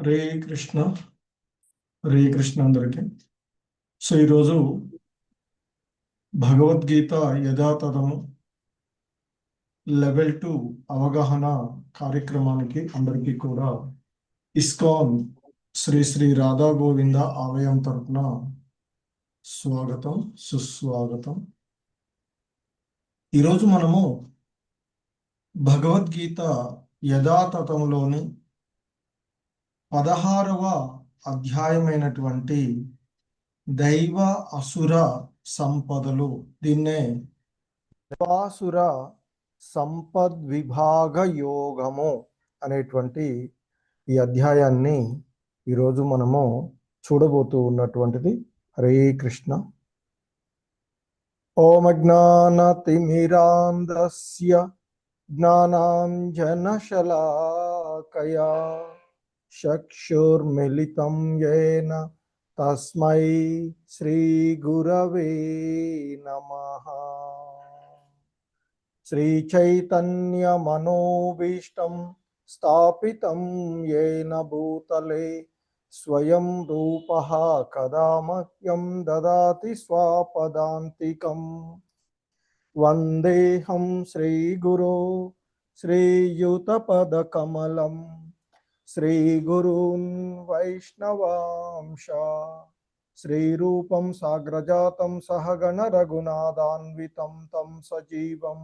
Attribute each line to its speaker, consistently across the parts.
Speaker 1: హరే కృష్ణ. హరే కృష్ణ అందరికి. సో ఈరోజు భగవద్గీత యథాతథము లెవెల్ 2 అవగాహన కార్యక్రమానికి అందరికీ కూడా ఇస్కాన్ శ్రీ శ్రీ రాధా గోవింద ఆలయం తరపున స్వాగతం, సుస్వాగతం. ఈరోజు మనము భగవద్గీత యథాతథంలోని 16వ అధ్యాయమైనటువంటి దైవ అసుర సంపదలు, దీన్నే దేవాసుర సంపద్విభాగ యోగము అనేటువంటి ఈ అధ్యాయాన్ని ఈరోజు మనము చూడబోతూ ఉన్నటువంటిది. హరే కృష్ణ. ఓం అజ్ఞానతిమిరాంధస్య జ్ఞానాంజనశలాకయా చక్షుర్మిలితం యేన తస్మై శ్రీ గురవే నమః. శ్రీ చైతన్య మనోభీష్టం స్థాపితం యేన భూతలే స్వయం రూపః కదా మహ్యం దదాతి స్వపదాంతికం. వందేహం శ్రీగురో శ్రీయుతపదకమలం శ్రీగురూన్ వైష్ణవాంశ శ్రీరూపం సాగ్రజాతం సహగణ రఘునాథాన్వితం తం సజీవం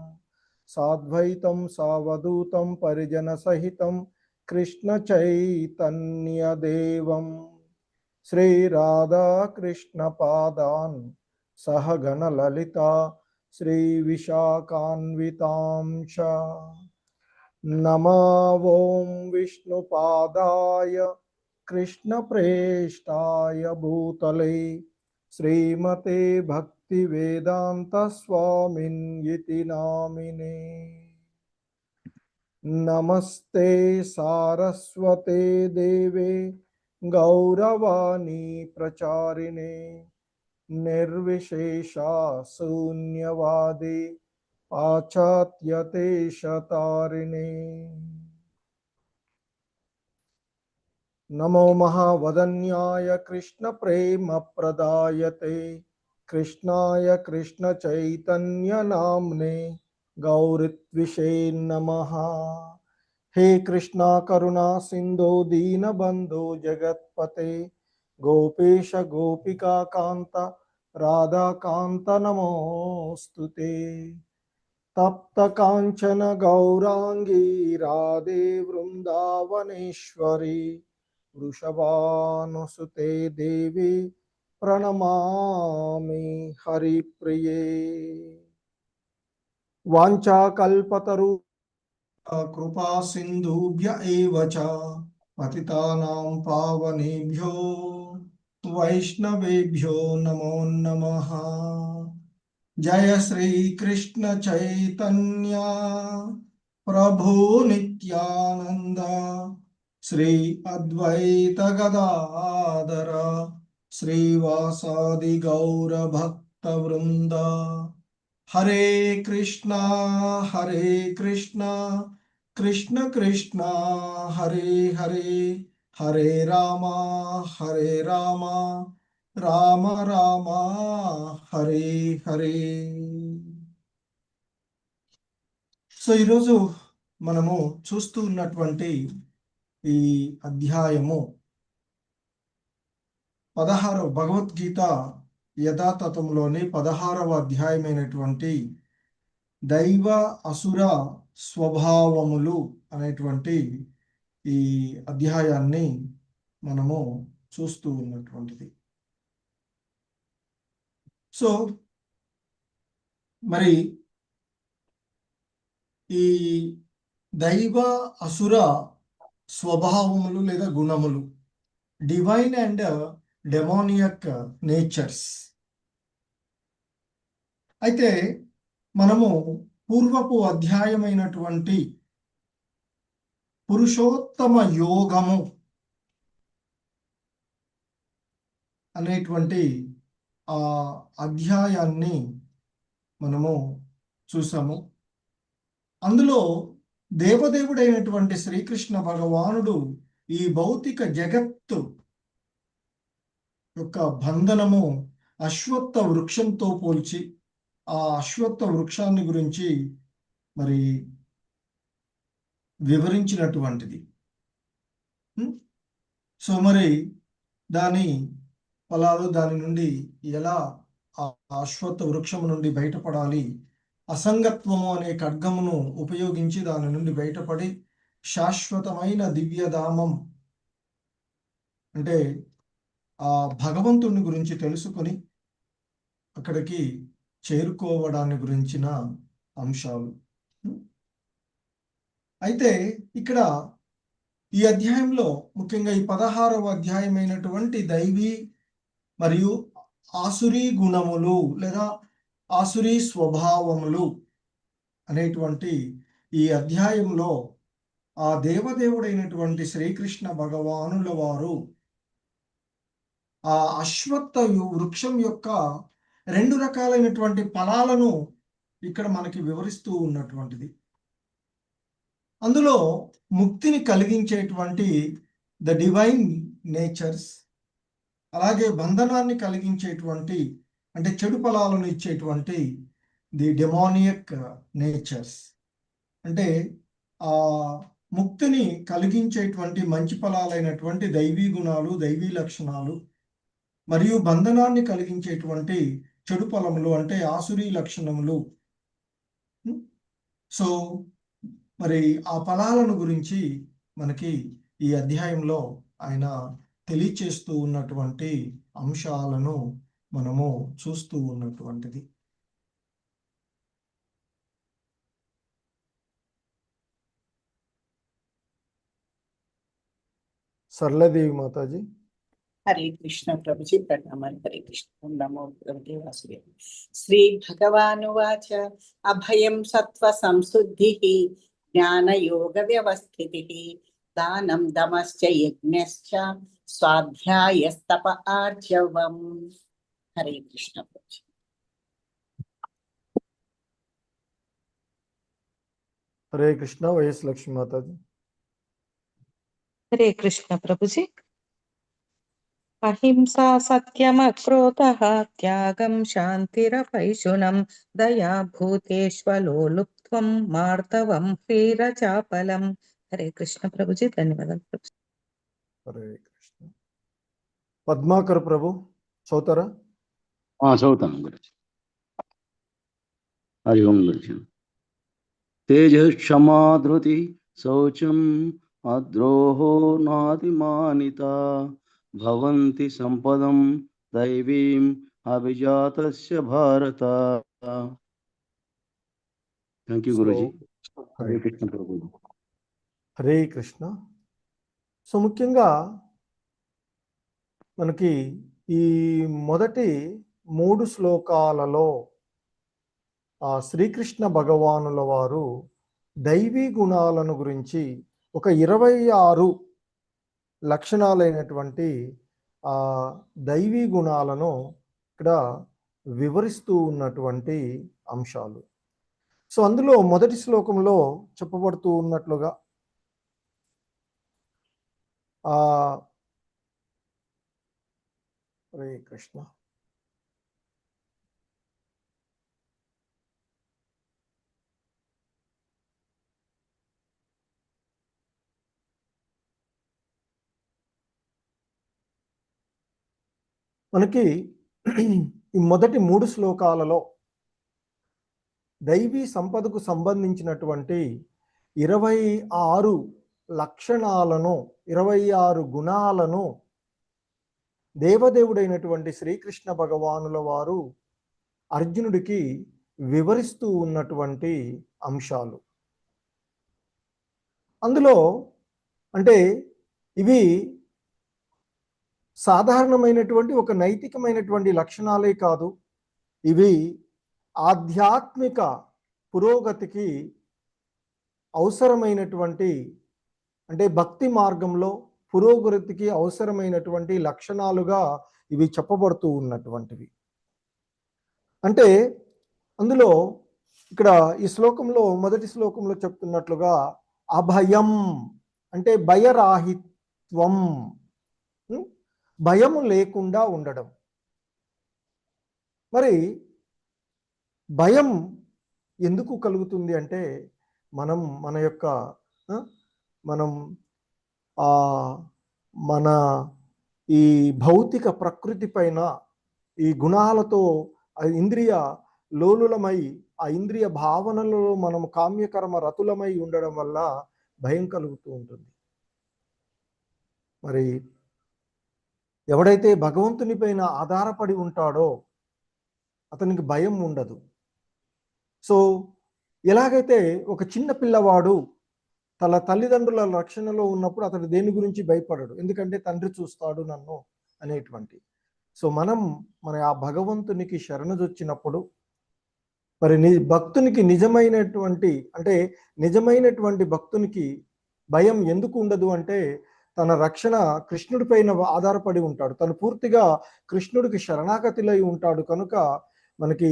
Speaker 1: సాద్వైతం సావధూతం పరిజన సహితం కృష్ణ చైతన్యదేవం శ్రీరాధా కృష్ణ పాదాన్ సహగణ లలిత శ్రీ విశాఖాన్వితాంశ. నమో ఓం విష్ణుపాదాయ కృష్ణప్రేష్టాయ భూతలే శ్రీమతే భక్తివేదాంత స్వామిన్ ఇతి నామినే. నమస్తే సారస్వతే దేవే గౌరవాణి ప్రచారిణే నిర్విశేష శూన్యవాదే పాశ్చాత్యదేశతారిణే. నమో మహావదన్యాయ కృష్ణ ప్రేమ ప్రదాయతే కృష్ణాయ కృష్ణ చైతన్య నామ్నే గౌరిత్విషే నమః. హే కృష్ణ కరుణా సింధో దీనబంధో జగత్పతే గోపేశ గోపికా కాంత రాధాకాంత నమోస్తుతే. తప్త కాంచన గౌరాంగీ రాధే వృందావనేశ్వరి వృషభానుసుతే దేవి ప్రణమామి హరిప్రియే. వాంఛాకల్పతరు కృపా సింధుభ్య ఏవ చ పతితానాం పావనేభ్యో వైష్ణవేభ్యో నమో నమః. జయ శ్రీ కృష్ణ చైతన్య ప్రభు నిత్యానంద శ్రీ అద్వైత గదాధర శ్రీవాసాది గౌర భక్త వృంద. హరే కృష్ణ కృష్ణ కృష్ణ హరే హరే, హరే రామ రామ రామ హరే హరే. సో ఈరోజు మనము చూస్తూ ఉన్నటువంటి ఈ అధ్యాయము 16వ భగవద్గీత యథాతథంలోని 16వ అధ్యాయమైనటువంటి దైవ అసుర స్వభావములు అనేటువంటి ఈ అధ్యాయాన్ని మనము చూస్తూ ఉన్నటువంటిది. సో మరి ఈ దైవ అసుర స్వభావములు లేదా గుణములు, డివైన్ అండ్ డెమోనియక్ నేచర్స్. అయితే మనము పూర్వపు అధ్యాయమైనటువంటి పురుషోత్తమ యోగము అనేటువంటి ఆ అధ్యాయాన్ని మనము చూసాము. అందులో దేవదేవుడైనటువంటి శ్రీకృష్ణ భగవానుడు ఈ భౌతిక జగత్తు యొక్క బంధనము అశ్వత్థ వృక్షంతో పోల్చి ఆ అశ్వత్థ వృక్షాన్ని గురించి మరి వివరించినటువంటిది. సో మరి దాని ఫలాలు, దాని నుండి ఎలా ఆ అశ్వత్థ వృక్షము నుండి బయటపడాలి, అసంగత్వము అనే ఖడ్గమును ఉపయోగించి దాని నుండి బయటపడి శాశ్వతమైన దివ్యధామం అంటే ఆ భగవంతుని గురించి తెలుసుకొని అక్కడికి చేరుకోవడాన్ని గురించిన అంశాలు. అయితే ఇక్కడ ఈ అధ్యాయంలో ముఖ్యంగా ఈ 16వ అధ్యాయమైనటువంటి దైవీ మరియు ఆసురీ గుణములు లేదా ఆసురీ స్వభావములు అనేటువంటి ఈ అధ్యాయంలో ఆ దేవదేవుడైనటువంటి శ్రీకృష్ణ భగవానుల వారు ఆ అశ్వత్థ వృక్షం యొక్క 2 రకాలైనటువంటి ఫలాలను ఇక్కడ మనకి వివరిస్తూ ఉన్నటువంటిది. అందులో ముక్తిని కలిగించేటువంటి ద డివైన్ నేచర్స్, అలాగే బంధనాన్ని కలిగించేటువంటి అంటే చెడు ఫలాలను ఇచ్చేటువంటి ది డెమోనియక్ నేచర్స్. అంటే ఆ ముక్తిని కలిగించేటువంటి మంచి ఫలాలైనటువంటి దైవీ గుణాలు, దైవీ లక్షణాలు, మరియు బంధనాన్ని కలిగించేటువంటి చెడు ఫలములు అంటే ఆసురీ లక్షణములు. సో మరి ఆ ఫలాలను గురించి మనకి ఈ అధ్యాయంలో ఆయన తెలియచేస్తూ ఉన్నటువంటి అంశాలను మనము చూస్తూ ఉన్నటువంటిది. सरलादेवी माताजी।
Speaker 2: हरे कृष्ण प्रभुजी प्रणाम। हरे कृष्ण नमो भगवते वासुदेव। श्री भगवानुवाच अभयं सत्व संशुद्धिः ज्ञान योग व्यवस्थितिः दानं दमश्च यज्ञश्च स्वाध्यायस्तप आर्जवम्। हरे कृष्ण प्रभुजी।
Speaker 1: हरे कृष्ण वैएस लक्ष्मी माताजी।
Speaker 3: हरे कृष्ण प्रभुजी। अहिंसा सत्यमक्रोधः त्यागं शान्तिरपैशुनं दया भूतेष्वलोलुप्त्वं मार्दवं ह्रीरचापलम्। हरे कृष्ण प्रभुजी। धन्यवाद प्रभु।
Speaker 1: हरे कृष्ण। पद्माकर प्रभु चौतरा।
Speaker 4: चौतन गुरुजी। हरि ओम गुरुजी। तेज क्षमा धृति शौचम अद्रोहो नातिमानिता भवन्ति संपदं दैवीं अभिजातस्य भारत। थैंक यू गुरुजी। हरे कृष्ण प्रभु।
Speaker 1: हरे कृष्ण। సో ముఖ్యంగా మనకి ఈ మొదటి 3 శ్లోకాలలో ఆ శ్రీకృష్ణ భగవానుల వారు దైవీ గుణాలను గురించి ఒక 26 లక్షణాలైనటువంటి ఆ దైవీ గుణాలను ఇక్కడ వివరిస్తూ ఉన్నటువంటి అంశాలు. సో అందులో మొదటి శ్లోకంలో చెప్పబడుతూ ఉన్నట్లుగా హరే కృష్ణ. మనకి ఈ మొదటి 3 శ్లోకాలలో దైవీ సంపదకు సంబంధించినటువంటి 26 లక్షణాలను 26 గుణాలను దేవదేవుడైనటువంటి శ్రీకృష్ణ భగవానుల వారు అర్జునుడికి వివరిస్తూ ఉన్నటువంటి అంశాలు. అందులో అంటే ఇవి సాధారణమైనటువంటి ఒక నైతికమైనటువంటి లక్షణాలే కాదు, ఇవి ఆధ్యాత్మిక పురోగతికి అవసరమైనటువంటి అంటే భక్తి మార్గంలో పురోగతికి అవసరమైనటువంటి లక్షణాలుగా ఇవి చెప్పబడుతూ ఉన్నటువంటివి. అంటే అందులో ఇక్కడ ఈ శ్లోకంలో మొదటి శ్లోకంలో చెప్తున్నట్లుగా అభయం అంటే త్వం, భయము లేకుండా ఉండడం. మరి భయం ఎందుకు కలుగుతుంది అంటే మన యొక్క మనం మన ఈ భౌతిక ప్రకృతి పైన ఈ గుణాలతో ఇంద్రియ లోలులమై ఆ ఇంద్రియ భావనలలో మనం కామ్యకర్మ రతులమై ఉండడం వల్ల భయం కలుగుతూ ఉంటుంది. మరి ఎవడైతే భగవంతుని పైన ఆధారపడి ఉంటాడో అతనికి భయం ఉండదు. సో ఎలాగైతే ఒక చిన్న పిల్లవాడు తన తల్లిదండ్రుల రక్షణలో ఉన్నప్పుడు అతడు దేని గురించి భయపడడు, ఎందుకంటే తండ్రి చూస్తాడు నన్ను అనేటువంటి. సో మన ఆ భగవంతునికి శరణుజొచ్చినప్పుడు మరి భక్తునికి నిజమైనటువంటి భక్తునికి భయం ఎందుకు ఉండదు అంటే తన రక్షణ కృష్ణుడి పైన ఆధారపడి ఉంటాడు, తను పూర్తిగా కృష్ణుడికి శరణాగతిలై ఉంటాడు. కనుక మనకి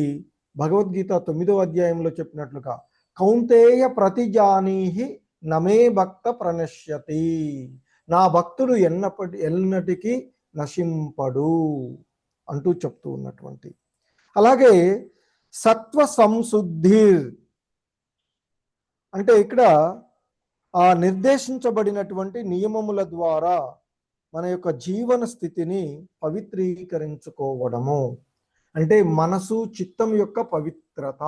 Speaker 1: భగవద్గీత 9వ అధ్యాయంలో చెప్పినట్లుగా కౌంతేయ ప్రతిజానీహి నమే భక్త ప్రణశ్యతి, నా భక్తుడు ఎన్నటికీ నశింపడు అంటూ చెప్తూ ఉన్నటువంటి. అలాగే సత్వ సంశుద్ధి అంటే ఇక్కడ ఆ నిర్దేశించబడినటువంటి నియమముల ద్వారా మన యొక్క జీవన స్థితిని పవిత్రీకరించుకోవడము. అంటే మనసు చిత్తం యొక్క పవిత్రత,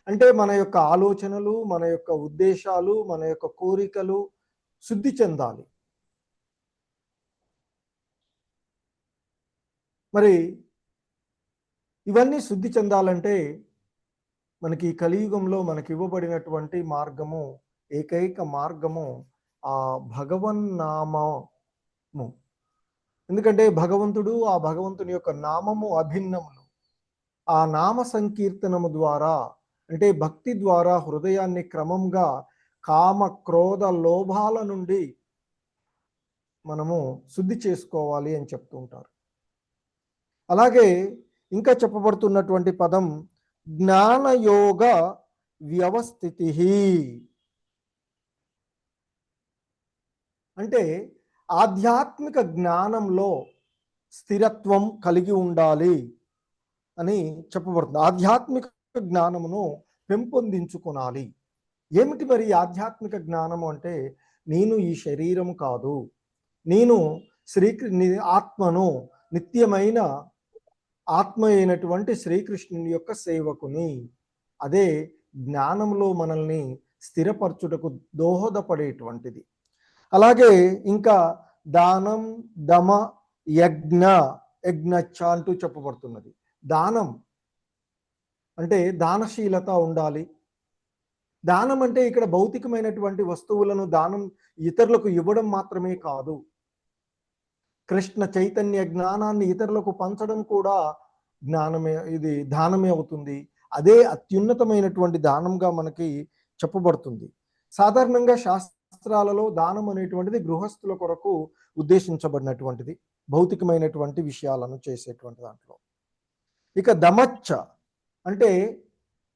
Speaker 1: అంటే మన యొక్క ఆలోచనలు, మన యొక్క ఉద్దేశాలు, మన యొక్క కోరికలు శుద్ధి చెందాలి. మరి ఇవన్నీ శుద్ధి చెందాలంటే మనకి కలియుగంలో మనకి ఇవ్వబడినటువంటి మార్గము, ఏకైక మార్గము ఆ భగవన్నామము. ఎందుకంటే భగవంతుడు, ఆ భగవంతుని యొక్క నామము అభిన్నములు. ఆ నామ సంకీర్తనము ద్వారా అంటే భక్తి ద్వారా హృదయాన్ని క్రమంగా కామ క్రోధ లోభాల నుండి మనము శుద్ధి చేసుకోవాలి అని చెప్తూ ఉంటారు. అలాగే ఇంకా చెప్పబడుతున్నటువంటి పదం జ్ఞానయోగ వ్యవస్థితి. అంటే ఆధ్యాత్మిక జ్ఞానంలో స్థిరత్వం కలిగి ఉండాలి అని చెప్పబడుతుంది. ఆధ్యాత్మిక జ్ఞానమును పెంపొందించుకోవాలి. ఏమిటి మరి ఆధ్యాత్మిక జ్ఞానము అంటే, నేను ఈ శరీరము కాదు, నేను ఆత్మను, నిత్యమైన ఆత్మ అయినటువంటి శ్రీకృష్ణుని యొక్క సేవకుని. అదే జ్ఞానంలో మనల్ని స్థిరపరచుటకు దోహదపడేటువంటిది. అలాగే ఇంకా దానం, దమ, యజ్ఞ అంటూ చెప్పబడుతున్నది. దానం అంటే దానశీలత ఉండాలి. దానం అంటే ఇక్కడ భౌతికమైనటువంటి వస్తువులను దానం ఇతరులకు ఇవ్వడం మాత్రమే కాదు, కృష్ణ చైతన్య జ్ఞానాన్ని ఇతరులకు పంచడం కూడా జ్ఞానమే, ఇది దానమే అవుతుంది. అదే అత్యున్నతమైనటువంటి దానంగా మనకి చెప్పబడుతుంది. సాధారణంగా శాస్త్రాలలో దానం అనేటువంటిది గృహస్థుల కొరకు ఉద్దేశించబడినటువంటిది, భౌతికమైనటువంటి విషయాలను చేసేటువంటి దాంట్లో. ఇక దమచ్చ అంటే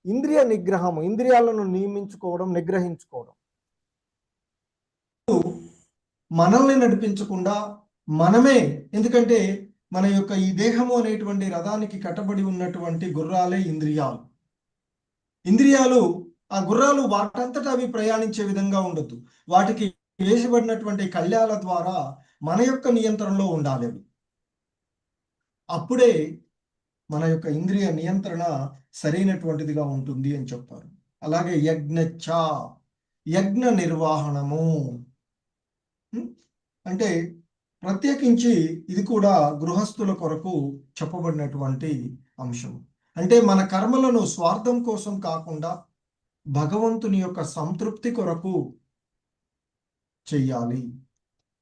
Speaker 1: ఇంద్రియ నిగ్రహము, ఇంద్రియాలను నియమించుకోవడం, నిగ్రహించుకోవడం. మనల్ని నడిపించకుండా మనమే, ఎందుకంటే మన యొక్క ఈ దేహము అనేటువంటి రథానికి కట్టబడి ఉన్నటువంటి గుర్రాలే ఇంద్రియాలు. ఇంద్రియాలు ఆ గుర్రాలు వాటంతటా అవి ప్రయాణించే విధంగా ఉండొద్దు, వాటికి వేసబడినటువంటి కళ్యాల ద్వారా మన యొక్క నియంత్రణలో ఉండాలి. అప్పుడే మన యొక్క ఇంద్రియ నియంత్రణ సరైనటువంటిదిగా ఉంటుంది అని చెప్పారు. అలాగే యజ్ఞ నిర్వహణము అంటే ప్రత్యేకించి ఇది కూడా గృహస్థుల కొరకు చెప్పబడినటువంటి అంశం. అంటే మన కర్మలను స్వార్థం కోసం కాకుండా భగవంతుని యొక్క సంతృప్తి కొరకు చెయ్యాలి.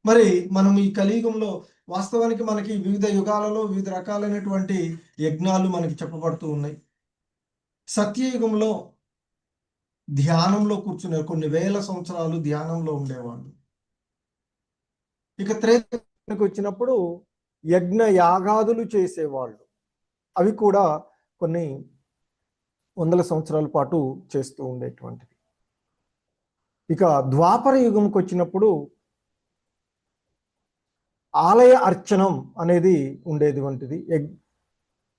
Speaker 1: మరి మనం ఈ కలియుగంలో వాస్తవానికి మనకి వివిధ యుగాలలో వివిధ రకాలైనటువంటి యజ్ఞాలు మనకి చెప్పబడుతూ ఉన్నాయి. సత్యయుగంలో ధ్యానంలో కూర్చునే కొన్ని వేల సంవత్సరాలు ధ్యానంలో ఉండేవాళ్ళు. ఇక త్రేతాయుగానికి వచ్చినప్పుడు యజ్ఞ యాగాదులు చేసేవాళ్ళు, అవి కూడా కొన్ని వందల సంవత్సరాల పాటు చేస్తూ ఉండేటువంటివి. ఇక ద్వాపర యుగంకి వచ్చినప్పుడు ఆలయ అర్చనం అనేది ఉండేది వంటిది.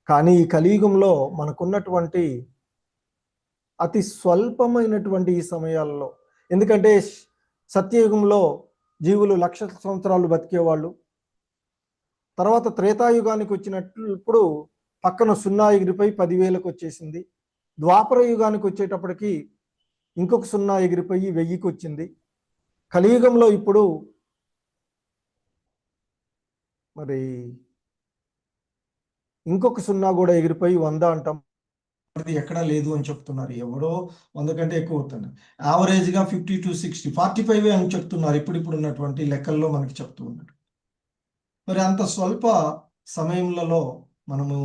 Speaker 1: కానీ ఈ కలియుగంలో మనకున్నటువంటి అతి స్వల్పమైనటువంటి ఈ సమయాల్లో, ఎందుకంటే సత్యయుగంలో జీవులు 1,00,000 సంవత్సరాలు బతికేవాళ్ళు. తర్వాత త్రేతాయుగానికి వచ్చినప్పుడు పక్కన 0 ఎగిరిపోయి 10,000కి వచ్చేసింది. ద్వాపర యుగానికి వచ్చేటప్పటికి ఇంకొక 0 ఎగిరిపోయి 1000కి వచ్చింది. కలియుగంలో ఇప్పుడు మరి ఇంకొక 0 కూడా ఎగిరిపోయి 100 అంటాం. అది ఎక్కడా లేదు అని చెప్తున్నారు. ఎవరో 100 కంటే ఎక్కువ అవుతుంది. యావరేజ్గా 50 to 60, 45 అని చెప్తున్నారు ఇప్పుడు ఉన్నటువంటి లెక్కల్లో మనకి చెప్తూ ఉన్నారు. మరి అంత స్వల్ప సమయంలో మనము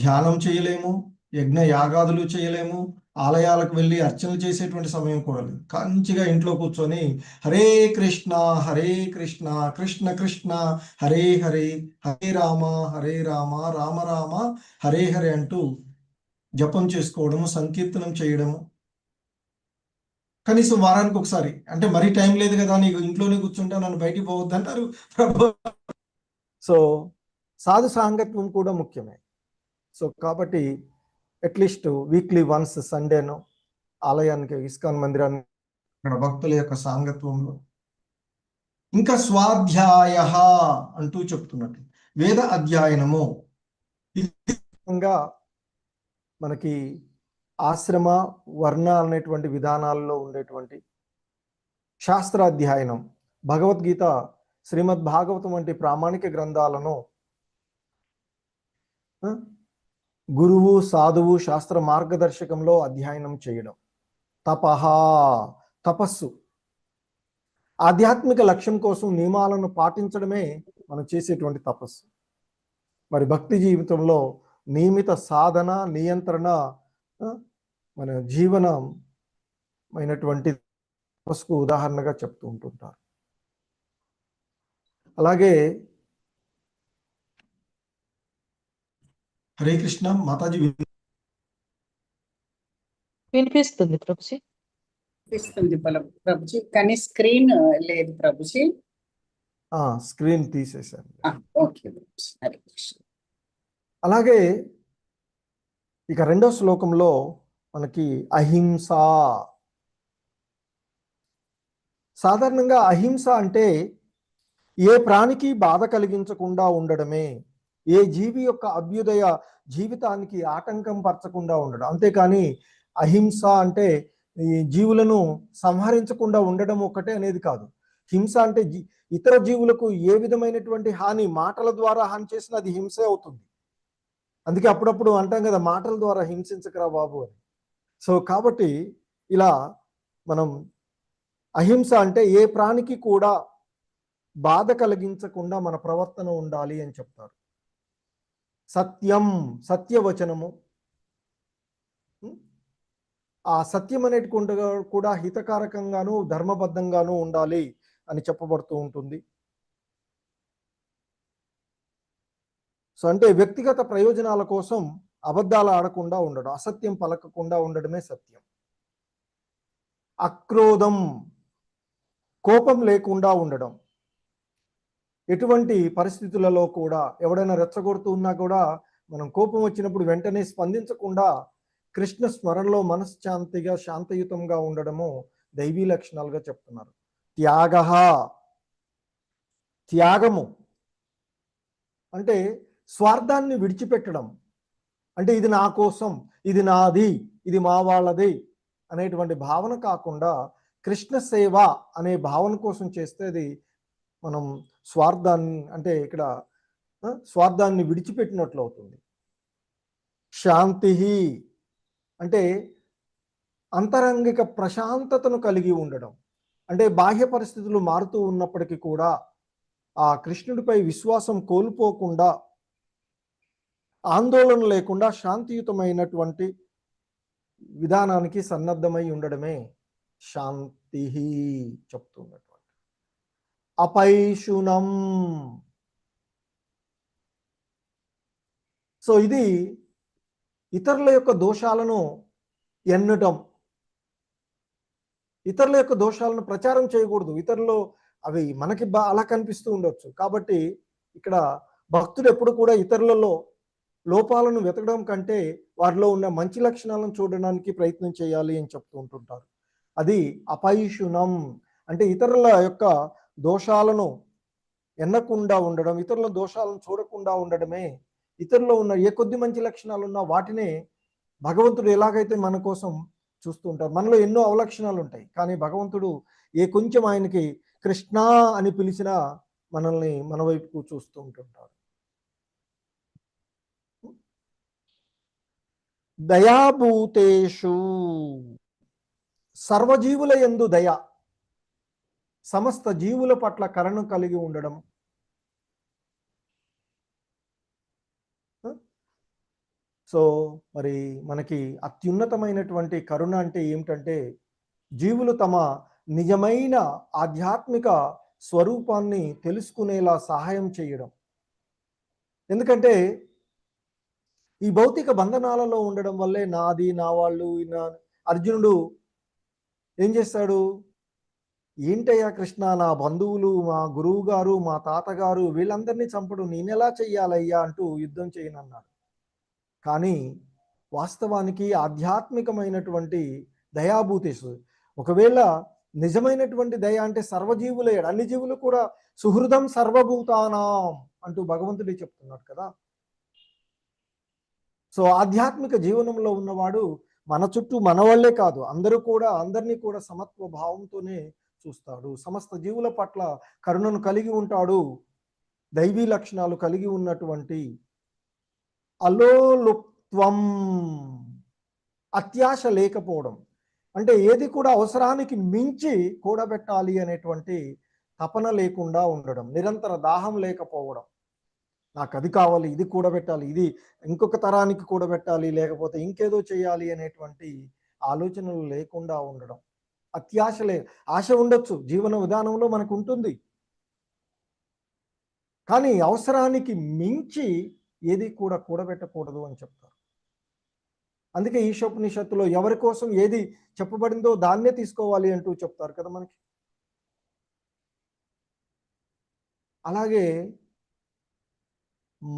Speaker 1: ధ్యానం చేయలేము, యజ్ఞ యాగాదులు చేయలేము, ఆలయాలకు వెళ్ళి అర్చనలు చేసేటువంటి సమయం కూడా లేదు. మంచిగా ఇంట్లో కూర్చొని హరే కృష్ణ కృష్ణ కృష్ణ హరే హరే, హరే రామ రామ రామ హరే హరే అంటూ జపం చేసుకోవడము, సంకీర్తనం చేయడము. కనీసం వారానికి ఒకసారి, అంటే మరీ టైం లేదు కదా, నీకు ఇంట్లోనే కూర్చుంటా, నన్ను బయటికి పోవద్దు అంటారు ప్రభు. సో సాధు సాంగత్యం కూడా ముఖ్యమే. సో కాబట్టి అట్లీస్ట్ వీక్లీ వన్స్ సండేను ఆలయానికి, ఇస్కాన్ మందిరానికి, అక్కడ భక్తుల యొక్క సాంగత్వంలో. ఇంకా స్వాధ్యాయ అంటూ చెప్తున్నట్టు వేద అధ్యయనము. మనకి ఆశ్రమ వర్ణ అనేటువంటి విధానాల్లో ఉండేటువంటి శాస్త్రాధ్యయనం, భగవద్గీత, శ్రీమద్ భాగవతం వంటి ప్రామాణిక గ్రంథాలను గురువు, సాధువు, శాస్త్ర మార్గదర్శకంలో అధ్యయనం చేయడం. తపస్సు, ఆధ్యాత్మిక లక్ష్యం కోసం నియమాలను పాటించడమే మనం చేసేటువంటి తపస్సు. మరి భక్తి జీవితంలో నియమిత సాధన, నియంత్రణ మన జీవనమైనటువంటి తపస్సుకు ఉదాహరణగా చెప్తూ ఉంటుంటారు. అలాగే హరే కృష్ణ మాతాజీ
Speaker 3: వినిపిస్తుంది ప్రభుజీ.
Speaker 2: వినిపిస్తుంది ప్రభుజీ, కానీ స్క్రీన్ లేదు ప్రభుజీ.
Speaker 1: స్క్రీన్ తీసేశాను.
Speaker 2: ఓకే హరే కృష్ణ.
Speaker 1: అలాగే ఇక 2వ శ్లోకంలో మనకి అహింస. సాధారణంగా అహింస అంటే ఏ ప్రాణికి బాధ కలిగించకుండా ఉండడమే, ఏ జీవి యొక్క అభ్యుదయ జీవితానికి ఆటంకం పరచకుండా ఉండడం. అంతేకాని అహింస అంటే ఈ జీవులను సంహరించకుండా ఉండడం ఒకటే అనేది కాదు. హింస అంటే ఇతర జీవులకు ఏ విధమైనటువంటి హాని, మాటల ద్వారా హాని చేసినా అది హింసే అవుతుంది. అందుకే అప్పుడప్పుడు అంటాం కదా, మాటల ద్వారా హింసించకరా బాబు అని. సో కాబట్టి ఇలా మనం అహింస అంటే ఏ ప్రాణికి కూడా బాధ కలిగించకుండా మన ప్రవర్తన ఉండాలి అని చెప్తారు. సత్యం, సత్యవచనము. ఆ సత్యం అనేటువంటి కూడా హితకారకంగాను ధర్మబద్ధంగాను ఉండాలి అని చెప్పబడుతూ ఉంటుంది. సో అంటే వ్యక్తిగత ప్రయోజనాల కోసం అబద్ధాలు ఆడకుండా ఉండడం, అసత్యం పలకకుండా ఉండడమే సత్యం. అక్రోధం, కోపం లేకుండా ఉండడం. ఎటువంటి పరిస్థితులలో కూడా ఎవడైనా రెచ్చగొడుతూ ఉన్నా కూడా మనం కోపం వచ్చినప్పుడు వెంటనే స్పందించకుండా కృష్ణ స్మరణలో మనశ్శాంతిగా, శాంతయుతంగా ఉండడము దైవీ లక్షణాలుగా చెప్తున్నారు. త్యాగము అంటే స్వార్థాన్ని విడిచిపెట్టడం. అంటే ఇది నా కోసం, ఇది నాది, ఇది మా వాళ్ళది అనేటువంటి భావన కాకుండా కృష్ణ సేవ అనే భావన కోసం చేస్తే అది మనం స్వార్థాన్ని, అంటే ఇక్కడ స్వార్థాన్ని విడిచిపెట్టినట్లు అవుతుంది. శాంతి అంటే అంతరంగిక ప్రశాంతతను కలిగి ఉండడం. అంటే బాహ్య పరిస్థితులు మారుతూ ఉన్నప్పటికీ కూడా ఆ కృష్ణుడిపై విశ్వాసం కోల్పోకుండా, ఆందోళన లేకుండా శాంతియుతమైనటువంటి విధానానికి సన్నద్ధమై ఉండడమే శాంతి చెప్తున్నటువంటి. అపైశునం. సో ఇది ఇతరుల యొక్క దోషాలను ఎన్నటం, ఇతరుల యొక్క దోషాలను ప్రచారం చేయకూడదు. ఇతరులు అవి మనకి అలా కనిపిస్తూ ఉండొచ్చు. కాబట్టి ఇక్కడ భక్తుడు ఎప్పుడు కూడా ఇతరులలో లోపాలను వెతకడం కంటే వారిలో ఉన్న మంచి లక్షణాలను చూడడానికి ప్రయత్నం చేయాలి అని చెప్తూ ఉంటుంటారు. అది అపైషునం, అంటే ఇతరుల యొక్క దోషాలను ఎన్నకుండా ఉండడం, ఇతరుల దోషాలను చూడకుండా ఉండడమే. ఇతరులో ఉన్న ఏ కొద్ది మంచి లక్షణాలు ఉన్నా వాటినే భగవంతుడు ఎలాగైతే మన కోసం చూస్తూ ఉంటారు. మనలో ఎన్నో అవలక్షణాలు ఉంటాయి, కానీ భగవంతుడు ఏ కొంచెం ఆయనకి కృష్ణ అని పిలిచినా మనల్ని మన వైపుకు చూస్తూ ఉంటుంటారు. దయాభూతేషు, సర్వజీవుల యందు దయ, సమస్త జీవుల పట్ల కరుణ కలిగి ఉండడం. సో మరి మనకి అత్యున్నతమైనటువంటి కరుణ అంటే ఏమిటంటే జీవులు తమ నిజమైన ఆధ్యాత్మిక స్వరూపాన్ని తెలుసుకునేలా సహాయం చేయడం. ఎందుకంటే ఈ భౌతిక బంధనాలలో ఉండడం వల్లే నాది, నా వాళ్ళు, అర్జునుడు ఏం చేస్తాడు? ఏంటయ్యా కృష్ణ, నా బంధువులు, మా గురువు గారు, మా తాతగారు వీళ్ళందరినీ చంపడు, నేనెలా చెయ్యాలయ్యా అంటూ యుద్ధం చేయనన్నాడు. కానీ వాస్తవానికి ఆధ్యాత్మికమైనటువంటి దయాభూతి, ఒకవేళ నిజమైనటువంటి దయ అంటే సర్వజీవులే, అన్ని జీవులు కూడా సుహృదం సర్వభూతానాం అంటూ భగవంతుడే చెప్తున్నాడు కదా. సో ఆధ్యాత్మిక జీవనంలో ఉన్నవాడు మన చుట్టూ మన వాళ్ళే కాదు, అందరినీ కూడా సమత్వ భావంతోనే చూస్తాడు. సమస్త జీవుల పట్ల కరుణను కలిగి ఉంటాడు. దైవీ లక్షణాలు కలిగి ఉన్నటువంటి అలోలుప్త్వం, అత్యాశ లేకపోవడం, అంటే ఏది కూడా అవసరానికి మించి కూడబెట్టాలి అనేటువంటి తపన లేకుండా ఉండడం, నిరంతర దాహం లేకపోవడం, నాకు అది కావాలి, ఇది కూడబెట్టాలి, ఇది ఇంకొక తరానికి కూడబెట్టాలి, లేకపోతే ఇంకేదో చేయాలి అనేటువంటి ఆలోచనలు లేకుండా ఉండడం. ఆశ ఉండొచ్చు, జీవన విధానంలో మనకు ఉంటుంది, కానీ అవసరానికి మించి ఏది కూడా కూడబెట్టకూడదు అని చెప్తారు. అందుకే ఈశోపనిషత్తులో ఎవరి కోసం ఏది చెప్పబడిందో దాన్నే తీసుకోవాలి అంటూ చెప్తారు కదా మనకి. అలాగే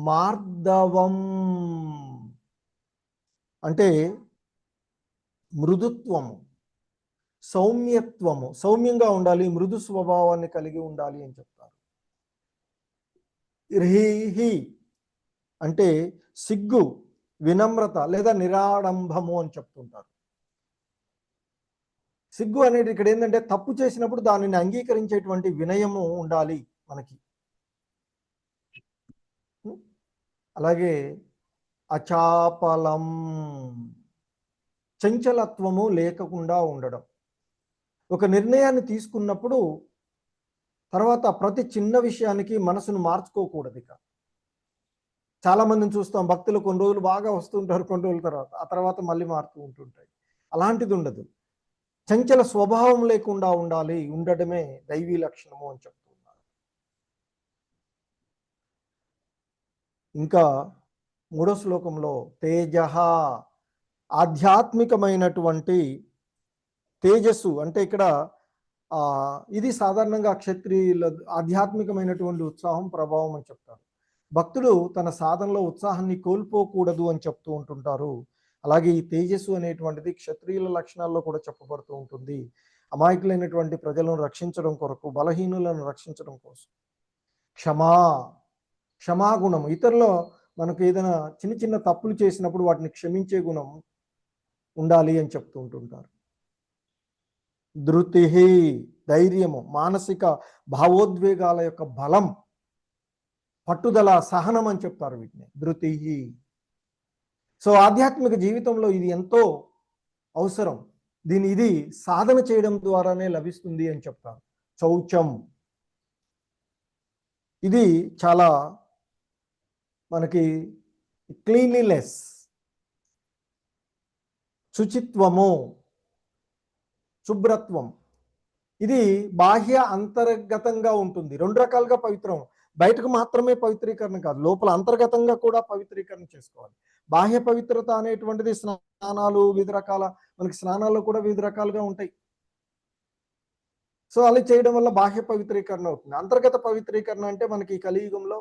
Speaker 1: మార్దవం అంటే మృదుత్వము, సౌమ్యత్వము, సౌమ్యంగా ఉండాలి, మృదు స్వభావాన్ని కలిగి ఉండాలి అని చెప్తారు. ర్హి అంటే సిగ్గు, వినమ్రత లేదా నిరాడంబము అని చెప్తుంటారు. సిగ్గు అనేది ఇక్కడ ఏంటంటే తప్పు చేసినప్పుడు దానిని అంగీకరించేటువంటి వినయము ఉండాలి మనకి. అలాగే అచాపలం, చంచలత్వము లేకుండా ఉండడం. ఒక నిర్ణయాన్ని తీసుకున్నప్పుడు తర్వాత ప్రతి చిన్న విషయానికి మనసును మార్చుకోకూడదు. ఇక చాలా మందిని చూస్తాం, భక్తులు కొన్ని రోజులు బాగా వస్తుంటారు, కొన్ని రోజుల తర్వాత మళ్ళీ మారుతూ ఉంటుంటాయి. అలాంటిది ఉండదు. చంచల స్వభావం లేకుండా ఉండడమే దైవీ లక్షణము అని చెప్తున్నారు. ఇంకా 3వ శ్లోకంలో తేజః, ఆధ్యాత్మికమైనటువంటి తేజస్సు అంటే ఇక్కడ ఇది సాధారణంగా క్షత్రియుల ఆధ్యాత్మికమైనటువంటి ఉత్సాహం, ప్రభావం అని చెప్తారు. భక్తుడు తన సాధనలో ఉత్సాహాన్ని కోల్పోకూడదు అని చెప్తూ ఉంటుంటారు. అలాగే ఈ తేజస్సు అనేటువంటిది క్షత్రియుల లక్షణాల్లో కూడా చెప్పబడుతూ ఉంటుంది. అమాయకులైనటువంటి ప్రజలను రక్షించడం కొరకు, బలహీనులను రక్షించడం కోసం. క్షమాగుణం, ఇతరులో మనకు ఏదైనా చిన్న చిన్న తప్పులు చేసినప్పుడు వాటిని క్షమించే గుణం ఉండాలి అని చెప్తూ ఉంటుంటారు. ధృతి, ధైర్యము, మానసిక భావోద్వేగాల యొక్క బలం, పట్టుదల, సహనం అని చెప్తారు వీటిని ధృతి. సో ఆధ్యాత్మిక జీవితంలో ఇది ఎంతో అవసరం. ఇది సాధన చేయడం ద్వారానే లభిస్తుంది అని చెప్తారు. శౌచం, ఇది చాలా మనకి క్లీన్లీనెస్, శుచిత్వము, శుభ్రత్వం, ఇది బాహ్య అంతర్గతంగా ఉంటుంది. 2 రకాలుగా పవిత్రం. బయటకు మాత్రమే పవిత్రీకరణ కాదు, లోపల అంతర్గతంగా కూడా పవిత్రీకరణ చేసుకోవాలి. బాహ్య పవిత్రత అనేటువంటిది స్నానాలు, వివిధ రకాల, మనకి స్నానాల్లో కూడా వివిధ రకాలుగా ఉంటాయి. సో అలా చేయడం వల్ల బాహ్య పవిత్రీకరణ అవుతుంది. అంతర్గత పవిత్రీకరణ అంటే మనకి ఈ కలియుగంలో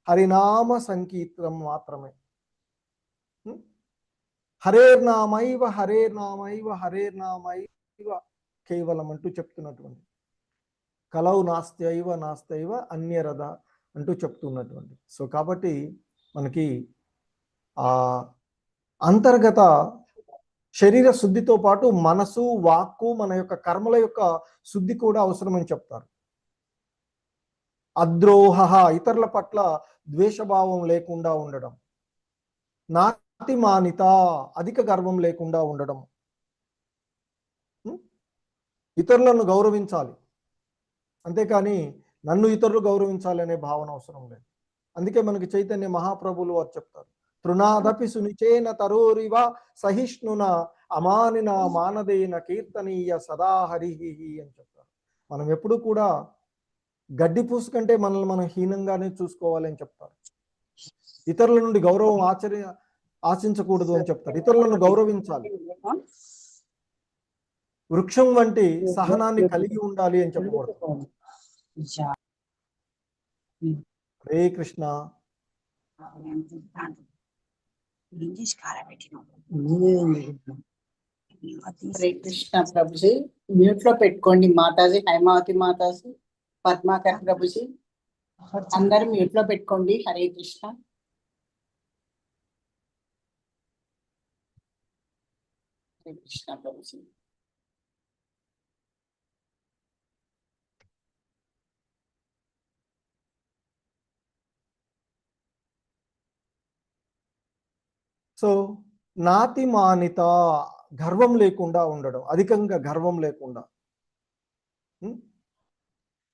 Speaker 1: హరినామ సంకీర్తనం మాత్రమే. హరేర్నామైవ హరేర్నామైవ హరేర్నామైవ కేవలం అంటూ చెప్తున్నటువంటి, కలౌ నాస్త్యైవ నాస్త్యైవ అన్యరథ అంటూ చెప్తున్నటువంటి. సో కాబట్టి మనకి ఆ అంతర్గత శరీర శుద్ధితో పాటు మనసు, వాక్కు, మన యొక్క కర్మల యొక్క శుద్ధి కూడా అవసరమని చెప్తారు. అద్రోహ, ఇతరుల పట్ల ద్వేషభావం లేకుండా ఉండడం. నాతిమానిత, అధిక గర్వం లేకుండా ఉండడం. ఇతరులను గౌరవించాలి, అంతేకాని నన్ను ఇతరులు గౌరవించాలి అనే భావన అవసరం లేదు. అందుకే మనకి చైతన్య మహాప్రభులు వారు చెప్తారు, తృణాదపి సునిచేన తరోరివ సహిష్ణున అమానిన మానదేన కీర్తనీయ సదా హరిహి అని చెప్తారు. మనం ఎప్పుడు కూడా గడ్డి పూసు కంటే మనల్ని మనం హీనంగానే చూసుకోవాలి అని చెప్తారు. ఇతరుల నుండి గౌరవం ఆశించకూడదు అని చెప్తారు. ఇతరులను గౌరవించాలి, వృక్షం వంటి సహనాన్ని కలిగి ఉండాలి అని చెప్పబడుతుంది. హరే కృష్ణ.
Speaker 2: హరే కృష్ణ ప్రభుజీ. మ్యూట్ లో పెట్టుకోండి మాతాజీ, హైమావతి మాతాజీ, పద్మాకర్ ప్రభుజీ, అందరూ మ్యూట్ లో పెట్టుకోండి. హరే కృష్ణ. హరే కృష్ణ ప్రభుజీ.
Speaker 1: సో నాతిమానిత, గర్వం లేకుండా ఉండడం, అధికంగా గర్వం లేకుండా.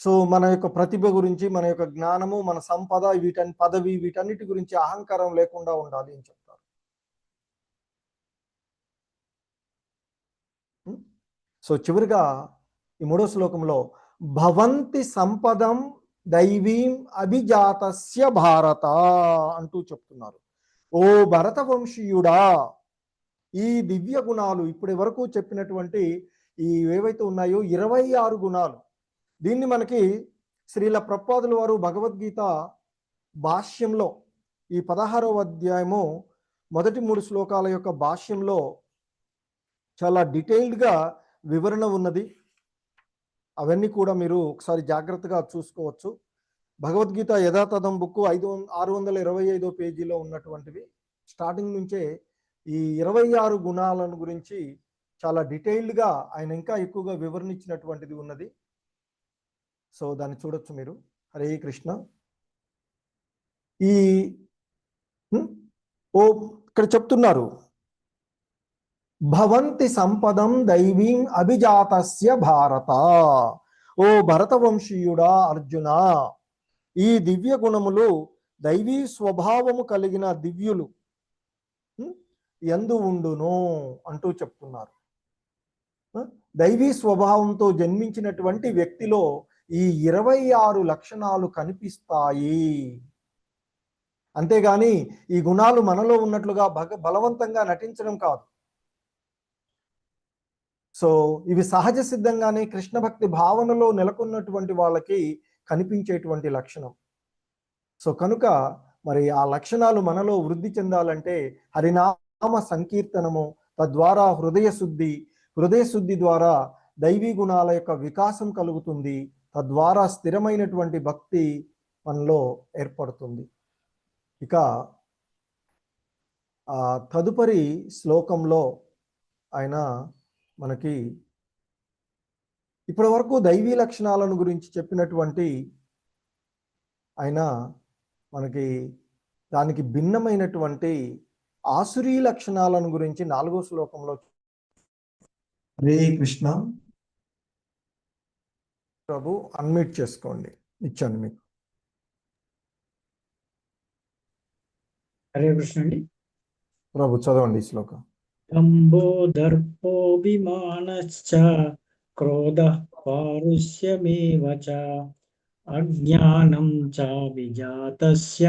Speaker 1: సో మన యొక్క ప్రతిభ గురించి, మన యొక్క జ్ఞానము, మన సంపద, పదవి, వీటన్నిటి గురించి అహంకారం లేకుండా ఉండాలి అని చెప్తారు. సో చివరిగా ఈ 3వ శ్లోకంలో భవంతి సంపదం దైవీం అభిజాతస్య భారత అంటూ చెప్తున్నారు. ఓ భరత వంశీయుడా, ఈ దివ్య గుణాలు, ఇప్పటి వరకు చెప్పినటువంటి ఈ ఏవైతే ఉన్నాయో 26 గుణాలు, దీన్ని మనకి శ్రీల ప్రభుపాదుల వారు భగవద్గీత భాష్యంలో ఈ 16వ అధ్యాయము మొదటి 3 శ్లోకాల యొక్క భాష్యంలో చాలా డీటెయిల్డ్గా వివరణ ఉన్నది. అవన్నీ కూడా మీరు ఒకసారి జాగ్రత్తగా చూసుకోవచ్చు. భగవద్గీత యథాతథం బుక్ 625వ పేజీలో ఉన్నటువంటివి. స్టార్టింగ్ నుంచే ఈ 26 గుణాలను గురించి చాలా డీటెయిల్డ్గా ఆయన ఇంకా ఎక్కువగా వివరణ ఇచ్చినటువంటిది ఉన్నది. సో దాన్ని చూడొచ్చు మీరు. హరే కృష్ణ. ఇక్కడ చెప్తున్నారు, భవంతి సంపదం దైవీం అభిజాతస్య భారత. ఓ భరతవంశీయుడా అర్జున, ఈ దివ్య గుణములు దైవీ స్వభావము కలిగిన దివ్యులు యందు ఉండును అంటూ చెప్తున్నారు. దైవీ స్వభావంతో జన్మించినటువంటి వ్యక్తిలో ఈ 26 లక్షణాలు కనిపిస్తాయి. అంతేగాని ఈ గుణాలు మనలో ఉన్నట్లుగా బలవంతంగా నటించడం కాదు. సో ఇవి సహజ సిద్ధంగానే కృష్ణ భక్తి భావనలో నెలకొన్నటువంటి వాళ్ళకి కనిపించేటువంటి లక్షణం. సో కనుక మరి ఆ లక్షణాలు మనలో వృద్ధి చెందాలంటే హరినామ సంకీర్తనము, తద్వారా హృదయ శుద్ధి ద్వారా దైవీ గుణాల యొక్క వికాసం కలుగుతుంది. తద్వారా స్థిరమైనటువంటి భక్తి మనలో ఏర్పడుతుంది. ఇక తదుపరి శ్లోకంలో ఆయన మనకి ఇప్పటి వరకు దైవీ లక్షణాలను గురించి చెప్పినటువంటి ఆయన మనకి దానికి భిన్నమైనటువంటి ఆసురీ లక్షణాలను గురించి 4వ శ్లోకంలో. హరే కృష్ణ. ప్రభు అన్మ్యూట్ చేసుకోండి, ఇచ్చాను మీకు.
Speaker 5: హరే కృష్ణ అండి.
Speaker 1: ప్రభు చదవండి ఈ శ్లోకం.
Speaker 5: దంభో దర్పోభిమానశ్చ క్రోధః పారుష్యమేవ చ అజ్ఞానం చ విజాతస్య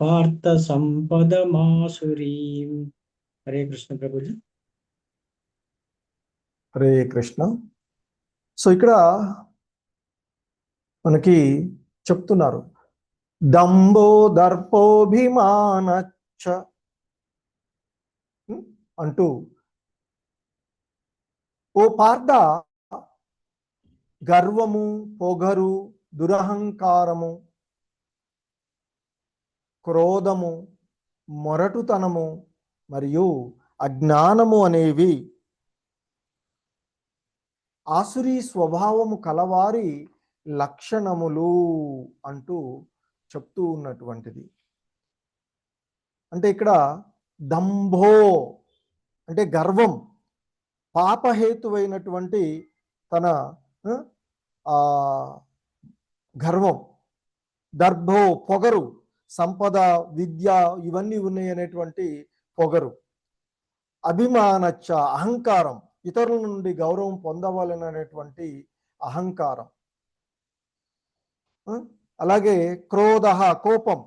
Speaker 5: పార్థ సంపదమాసురీం. హరే కృష్ణ ప్రభుజీ.
Speaker 1: హరే కృష్ణ. సో ఇక్కడ మనకి చెప్తున్నారు. దంభో దర్పోభిమానచ్చ అంటూ, ఓ పార్థ, గర్వము, పొగరు, దురహంకారము, క్రోధము, మొరటుతనము మరియు అజ్ఞానము అనేవి ఆసురీ స్వభావము కలవారి లక్షణములు అంటూ చెప్తూ ఉన్నటువంటిది. అంటే ఇక్కడ దంభో అంటే గర్వం, పాపహేతువైనటువంటి తన గర్వం, దర్భో పొగరు, సంపద, విద్య ఇవన్నీ ఉన్నాయి అనేటువంటి పొగరు, అభిమానచ్చ అహంకారం, ఇతరుల నుండి గౌరవం పొందవాలనేటువంటి అహంకారం, అలాగే క్రోధ కోపం,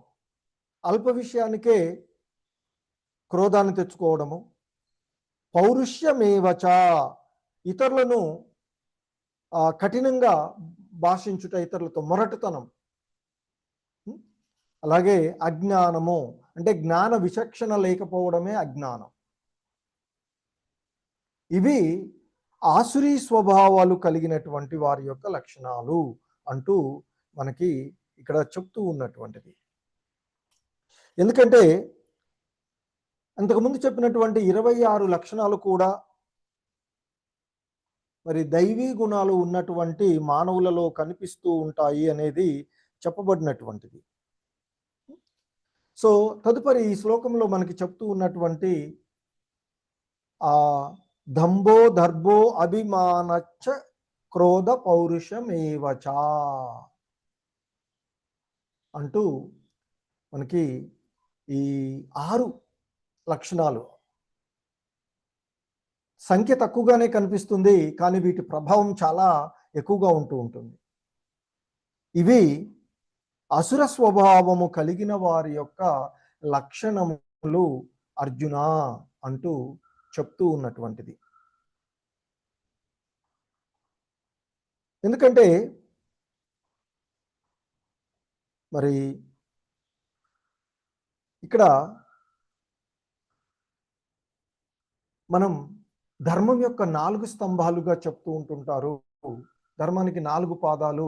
Speaker 1: అల్ప విషయానికే క్రోధాన్ని తెచ్చుకోవడము, పౌరుష్యమేవచ ఇతరులను కఠినంగా భాషించుట, ఇతరులతో మొరటుతనం, అలాగే అజ్ఞానము అంటే జ్ఞాన విచక్షణ లేకపోవడమే అజ్ఞానం. ఇవి ఆసురీ స్వభావాలు కలిగినటువంటి వారి యొక్క లక్షణాలు అంటూ మనకి ఇక్కడ చెప్తూ ఉన్నటువంటిది. ఎందుకంటే అంతకుముందు చెప్పినటువంటి 26 లక్షణాలు కూడా మరి దైవీ గుణాలు ఉన్నటువంటి మానవులలో కనిపిస్తూ ఉంటాయి అనేది చెప్పబడినటువంటిది. సో తదుపరి ఈ శ్లోకంలో మనకి చెప్తూ ఉన్నటువంటి ఆ దంభో దర్భో అభిమానచ్చ క్రోధ పౌరుషమేవచ అంటూ మనకి ఈ 6 లక్షణాలు సంఖ్య తక్కువగానే కనిపిస్తుంది, కానీ వీటి ప్రభావం చాలా ఎక్కువగా ఉంటూ ఉంటుంది. ఇవి అసుర స్వభావము కలిగిన వారి యొక్క లక్షణములు అర్జున అంటూ చెప్తూ ఉన్నటువంటిది. ఎందుకంటే మరి ఇక్కడ మనం ధర్మం యొక్క 4 స్తంభాలుగా చెప్తూ ఉంటుంటారు. ధర్మానికి 4 పాదాలు: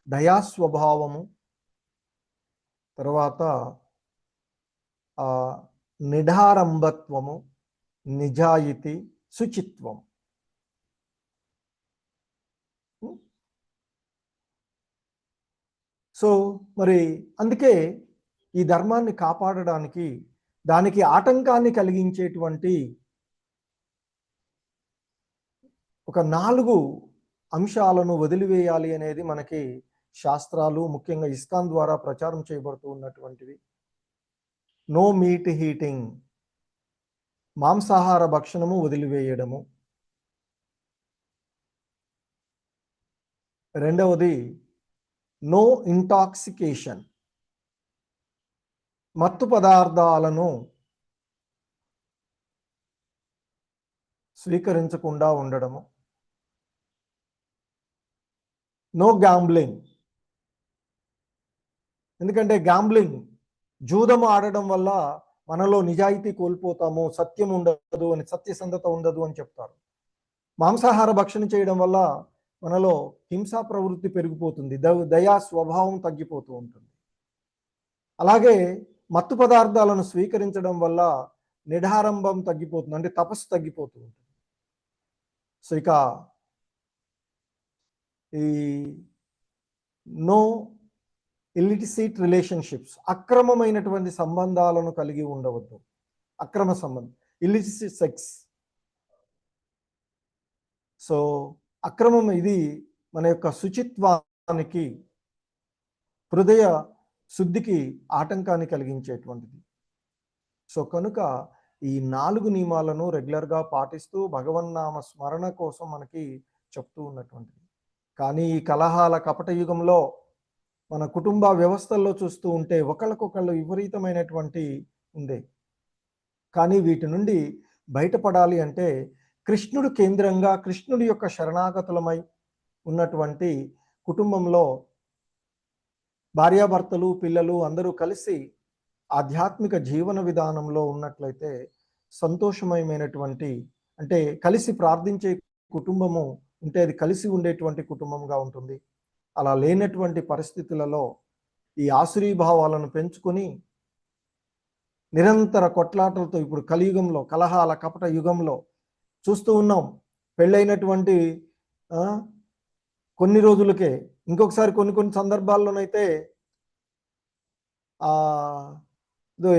Speaker 1: దయాస్వభావము, తర్వాత నిఢారంభత్వము, నిజాయితీ, శుచిత్వం. సో మరి అందుకే ఈ ధర్మాన్ని కాపాడడానికి, దానికి ఆటంకాన్ని కలిగించేటువంటి ఒక 4 అంశాలను వదిలివేయాలి అనేది మనకి శాస్త్రాలు, ముఖ్యంగా ఇస్కాన్ ద్వారా ప్రచారం చేయబడుతూ ఉన్నటువంటివి. నో మీట్ హీటింగ్, మాంసాహార భక్షణము వదిలివేయడము. రెండవది నో ఇంటాక్సికేషన్, మత్తు పదార్థాలను స్వీకరించకుండా ఉండడము. నో గ్యాంబ్లింగ్, ఎందుకంటే గ్యాంబ్లింగ్, జూదం ఆడడం వల్ల మనలో నిజాయితీ కోల్పోతాము, సత్యం ఉండదు అని, సత్యసంధత ఉండదు అని చెప్తారు. మాంసాహార భక్షణ చేయడం వల్ల మనలో హింసా ప్రవృత్తి పెరిగిపోతుంది, దయా స్వభావం తగ్గిపోతూ ఉంటుంది. అలాగే మత్తు పదార్థాలను స్వీకరించడం వల్ల నిఢారంభం తగ్గిపోతుంది, అంటే తపస్సు తగ్గిపోతూ ఉంటుంది. సో ఇక ఈ నో ఇల్లిసిట్ రిలేషన్షిప్స్, అక్రమమైనటువంటి సంబంధాలను కలిగి ఉండవద్దు. అక్రమ సంబంధం, ఇల్లిసిట్ సెక్స్. సో అక్రమం ఇది మన యొక్క శుచిత్వానికి, హృదయ శుద్ధికి ఆటంకాన్ని కలిగించేటువంటిది. సో కనుక ఈ 4 నియమాలను రెగ్యులర్గా పాటిస్తూ భగవన్నామ స్మరణ కోసం మనకి చెప్తూ ఉన్నటువంటిది. కానీ ఈ కలహాల కపట యుగంలో మన కుటుంబ వ్యవస్థల్లో చూస్తూ ఉంటే ఒకళ్ళకొకళ్ళు విపరీతమైనటువంటి ఉంది. కానీ వీటి నుండి బయటపడాలి అంటే కృష్ణుడు కేంద్రంగా, కృష్ణుడి యొక్క శరణాగతులమై ఉన్నటువంటి కుటుంబంలో భార్యాభర్తలు పిల్లలు అందరూ కలిసి ఆధ్యాత్మిక జీవన విధానంలో ఉన్నట్లయితే సంతోషమయమైనటువంటి, అంటే కలిసి ప్రార్థించే కుటుంబము ఉంటే అది కలిసి ఉండేటువంటి కుటుంబంగా ఉంటుంది. అలా లేనటువంటి పరిస్థితులలో ఈ ఆసురీభావాలను పెంచుకొని నిరంతర కొట్లాటలతో, ఇప్పుడు కలియుగంలో, కలహాల కపట యుగంలో చూస్తూ ఉన్నాం. పెళ్ళైనటువంటి కొన్ని రోజులకే, ఇంకొకసారి కొన్ని సందర్భాల్లోనైతే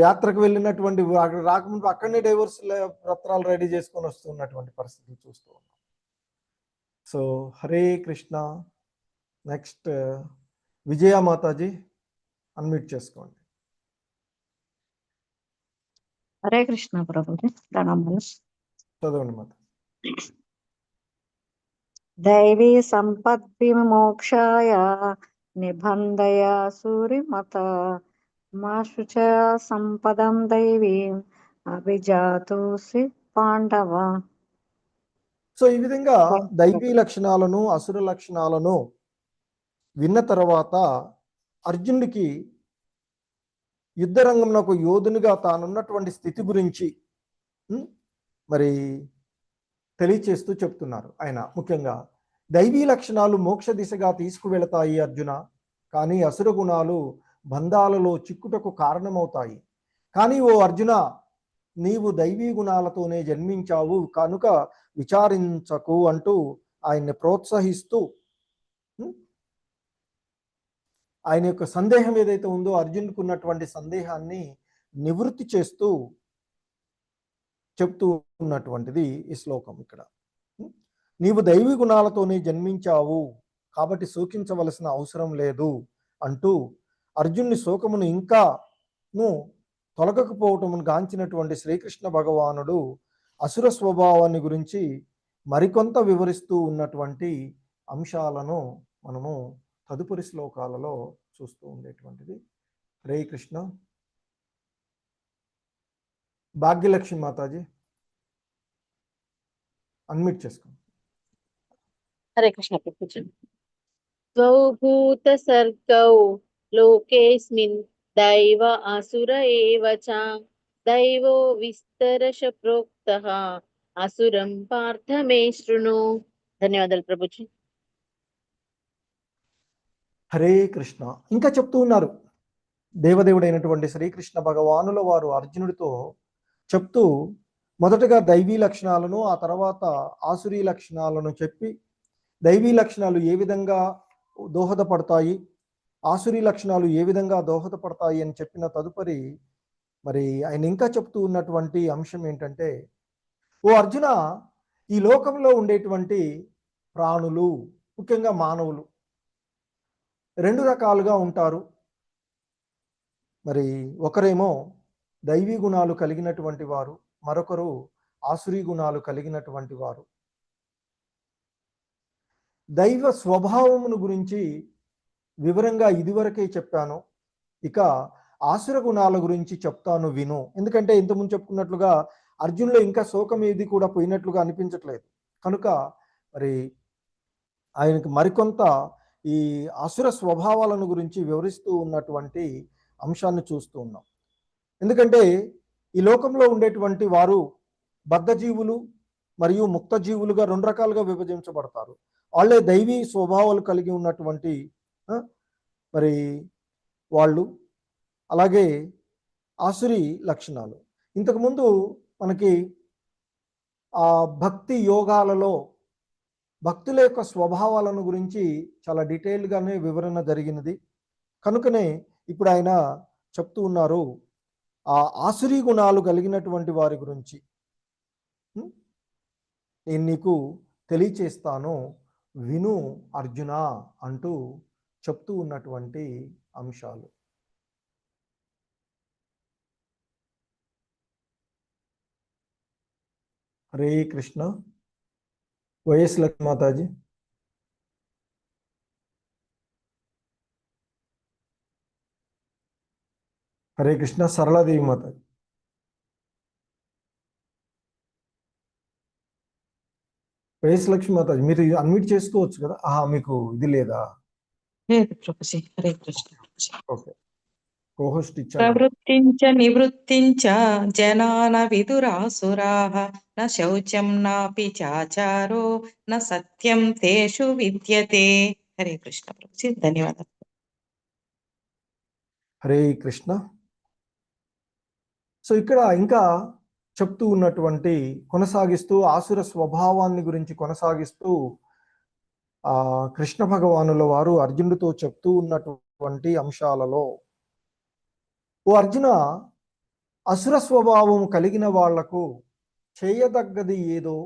Speaker 1: యాత్రకు వెళ్ళినటువంటి అక్కడ రాకముందు అక్కడనే డైవర్స్ పత్రాలు రెడీ చేసుకొని వస్తున్నటువంటి పరిస్థితులు చూస్తూ ఉన్నాం. సో హరే కృష్ణ. నెక్స్ట్ విజయ మాతాజీ, అన్మ్యూట్ చేసుకోండి.
Speaker 3: హరే కృష్ణ ప్రభుజీ, ప్రణామాలు.
Speaker 1: చదవండి మాత.
Speaker 3: దైవీ సంపద్విమోక్షాయ నిబంధయ సూరిమత మాశుచ సంపదం దైవీం అభిజాతోసి పాండవ.
Speaker 1: సో ఈ విధంగా దైవీ లక్షణాలను అసుర లక్షణాలను విన్న తర్వాత అర్జునుడికి యుద్ధ రంగంలో ఒక యోధునిగా తానున్నటువంటి స్థితి గురించి మరి తెలియచేస్తూ చెప్తున్నారు. ఆయన ముఖ్యంగా దైవీ లక్షణాలు మోక్ష దిశగా తీసుకువెళతాయి అర్జున, కానీ అసుర గుణాలు బంధాలలో చిక్కుటకు కారణమవుతాయి. కానీ ఓ అర్జున, నీవు దైవీ గుణాలతోనే జన్మించావు కనుక విచారించకు అంటూ ఆయన్ని ప్రోత్సహిస్తూ ఆయన యొక్క సందేహం ఏదైతే ఉందో అర్జునుడికి ఉన్నటువంటి సందేహాన్ని నివృత్తి చేస్తూ చెప్తూ ఉన్నటువంటిది ఈ శ్లోకం. ఇక్కడ నీవు దైవీ గుణాలతోనే జన్మించావు కాబట్టి శోకించవలసిన అవసరం లేదు అంటూ అర్జునుని శోకమును ఇంకాను తొలగకపోవటమును గాంచినటువంటి శ్రీకృష్ణ భగవానుడు అసుర స్వభావాన్ని గురించి మరికొంత వివరిస్తూ ఉన్నటువంటి అంశాలను మనము తదుపరి శ్లోకాలలో చూస్తూ ఉండేటువంటిది. హరే కృష్ణ. భాగ్యలక్ష్మి మాతాజీ, అన్మ్యూట్ చేసుకోండి.
Speaker 3: హరే కృష్ణ ప్రభుజీ. ద్వౌ భూత సర్గౌ లోకేస్మిన్ దైవ అసుర ఏవ చ దైవో విస్తరశ ప్రోక్తః అసురం పార్థ మే శృణు. ధన్యవాదాలు ప్రభుజీ.
Speaker 1: హరే కృష్ణ. ఇంకా చెప్తూ ఉన్నారు దేవదేవుడైనటువంటి శ్రీకృష్ణ భగవానుల వారు అర్జునుడితో చెప్తూ మొదటగా దైవీ లక్షణాలను, ఆ తర్వాత ఆసురీ లక్షణాలను చెప్పి దైవీ లక్షణాలు ఏ విధంగా దోహదపడతాయి, ఆసురీ లక్షణాలు ఏ విధంగా దోహదపడతాయి అని చెప్పిన తదుపరి మరి ఆయన ఇంకా చెప్తూ ఉన్నటువంటి అంశం ఏంటంటే, ఓ అర్జున, ఈ లోకంలో ఉండేటువంటి ప్రాణులు, ముఖ్యంగా మానవులు రెండు రకాలుగా ఉంటారు. మరి ఒకరేమో దైవీ గుణాలు కలిగినటువంటి వారు, మరొకరు ఆసురీ గుణాలు కలిగినటువంటి వారు. దైవ స్వభావమును గురించి వివరంగా ఇదివరకే చెప్పాను. ఇక ఆసుర గుణాల గురించి చెప్తాను విను. ఎందుకంటే ఇంతకుముందు చెప్పుకున్నట్లుగా అర్జునులో ఇంకా శోకం ఏది కూడా పోయినట్లుగా అనిపించట్లేదు. కనుక మరి ఆయనకు మరికొంత ఈ అసుర స్వభావాలను గురించి వివరిస్తూ ఉన్నటువంటి అంశాన్ని చూస్తూ ఉన్నాం. ఎందుకంటే ఈ లోకంలో ఉండేటువంటి వారు బద్ధజీవులు మరియు ముక్త జీవులుగా రెండు రకాలుగా విభజించబడతారు. వాళ్ళే దైవీ స్వభావాలు కలిగి ఉన్నటువంటి మరి వాళ్ళు, అలాగే ఆసురీ లక్షణాలు. ఇంతకుముందు మనకి ఆ భక్తి యోగాలలో భక్తుల యొక్క స్వభావాలను గురించి చాలా డీటెయిల్గానే వివరణ జరిగినది. కనుకనే ఇప్పుడు ఆయన చెప్తూ ఉన్నారు ఆ ఆసురీ గుణాలు కలిగినటువంటి వారి గురించి నేను నీకు తెలియచేస్తాను విను అర్జున అంటూ చెప్తూ ఉన్నటువంటి అంశాలు. హరే కృష్ణ. వైఎస్ లక్ష్మీ మాతాజీ. హరే కృష్ణ. సరళాదేవి మాతాజీ. వైఎస్ లక్ష్మీ మాతాజీ మీరు అన్మ్యూట్ చేసుకోవచ్చు కదా. మీకు ఇది లేదా?
Speaker 6: లేదు ప్రభుజీ. హరే కృష్ణ ప్రభుజీ.
Speaker 1: ఓకే, కోహోస్ట్ ఇచ్చాను.
Speaker 6: ప్రవృత్తించ నివృత్తించ జనాన విదురాసురాః న శౌచం నాపి చాచారో న సత్యం తేషు విద్యతే. హరే కృష్ణ ప్రభుజీ. ధన్యవాదాలు.
Speaker 1: హరే కృష్ణ. సో ఇక్కడ ఇంకా చెప్తూ ఉన్నటువంటి కొనసాగిస్తూ ఆసుర స్వభావాన్ని గురించి కొనసాగిస్తూ కృష్ణ భగవానుల వారు అర్జునుడితో చెప్తూ ఉన్నటువంటి అంశాలలో, ఓ అర్జున, అసుర స్వభావం కలిగిన వాళ్లకు చేయదగ్గది ఏదో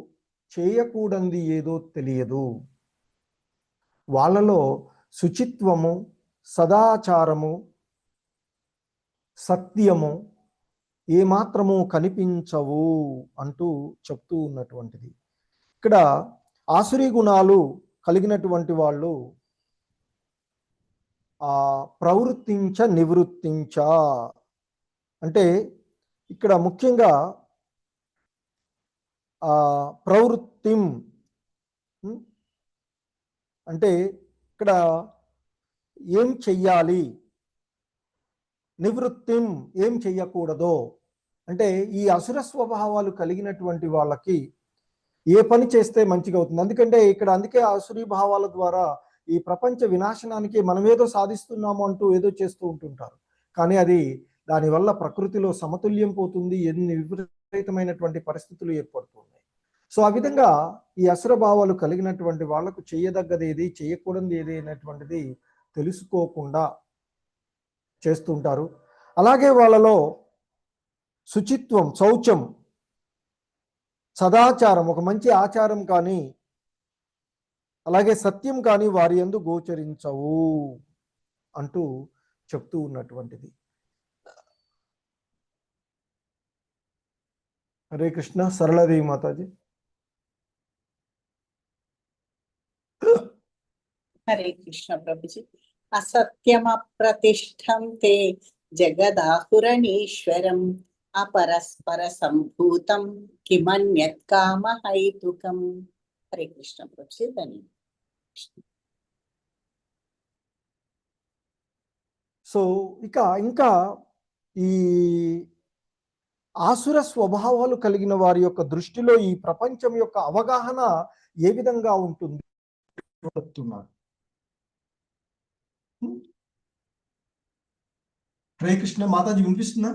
Speaker 1: చేయకూడనిది ఏదో తెలియదు. వాళ్ళలో శుచిత్వము, సదాచారము, సత్యము ఏమాత్రము కనిపించవు అంటూ చెప్తూ ఉన్నటువంటిది. ఇక్కడ ఆసురీ గుణాలు కలిగినటువంటి వాళ్ళు ప్రవృత్తించ నివృత్తించ అంటే ఇక్కడ ముఖ్యంగా ప్రవృత్తిం అంటే ఇక్కడ ఏం చెయ్యాలి, నివృత్తిం ఏం చెయ్యకూడదో అంటే ఈ అసుర స్వభావాలు కలిగినటువంటి వాళ్ళకి ఏ పని చేస్తే మంచిగా అవుతుంది. అందుకే అసురీ భావాల ద్వారా ఈ ప్రపంచ వినాశనానికి మనమేదో సాధిస్తున్నాము అంటూ ఏదో చేస్తూ ఉంటుంటారు. కానీ అది దానివల్ల ప్రకృతిలో సమతుల్యం పోతుంది, ఎన్ని విపరీతమైనటువంటి పరిస్థితులు ఏర్పడుతున్నాయి. సో ఆ విధంగా ఈ అసుర భావాలు కలిగినటువంటి వాళ్లకు చేయదగ్గది ఏది, చేయకూడదు ఏది అనేటువంటిది తెలుసుకోకుండా చేస్తుంటారు. అలాగే వాళ్ళలో శుచిత్వం, శౌచం, సదాచారం, ఒక మంచి ఆచారం కానీ అలాగే సత్యం కానీ వారి యందు గోచరించవు అంటూ చెప్తూ ఉన్నటువంటిది. హరే కృష్ణ. సరళదేవి మాతాజీ.
Speaker 2: హరే కృష్ణ ప్రభుజీ. అసత్యమప్రతిష్టం తే జగదాహురణీశ్వరం అపరస్పర సంభూతం కిమన్యత్ కామహైతుకం. హరే కృష్ణ ప్రభుజీ. ధన్యవాదాలు.
Speaker 1: సో ఇంకా ఈ ఆసుర స్వభావాలు కలిగిన వారి యొక్క దృష్టిలో ఈ ప్రపంచం యొక్క అవగాహన ఏ విధంగా ఉంటుంది చెప్తున్నారు. హరే కృష్ణ. మాతాజీ వినిపిస్తుందా?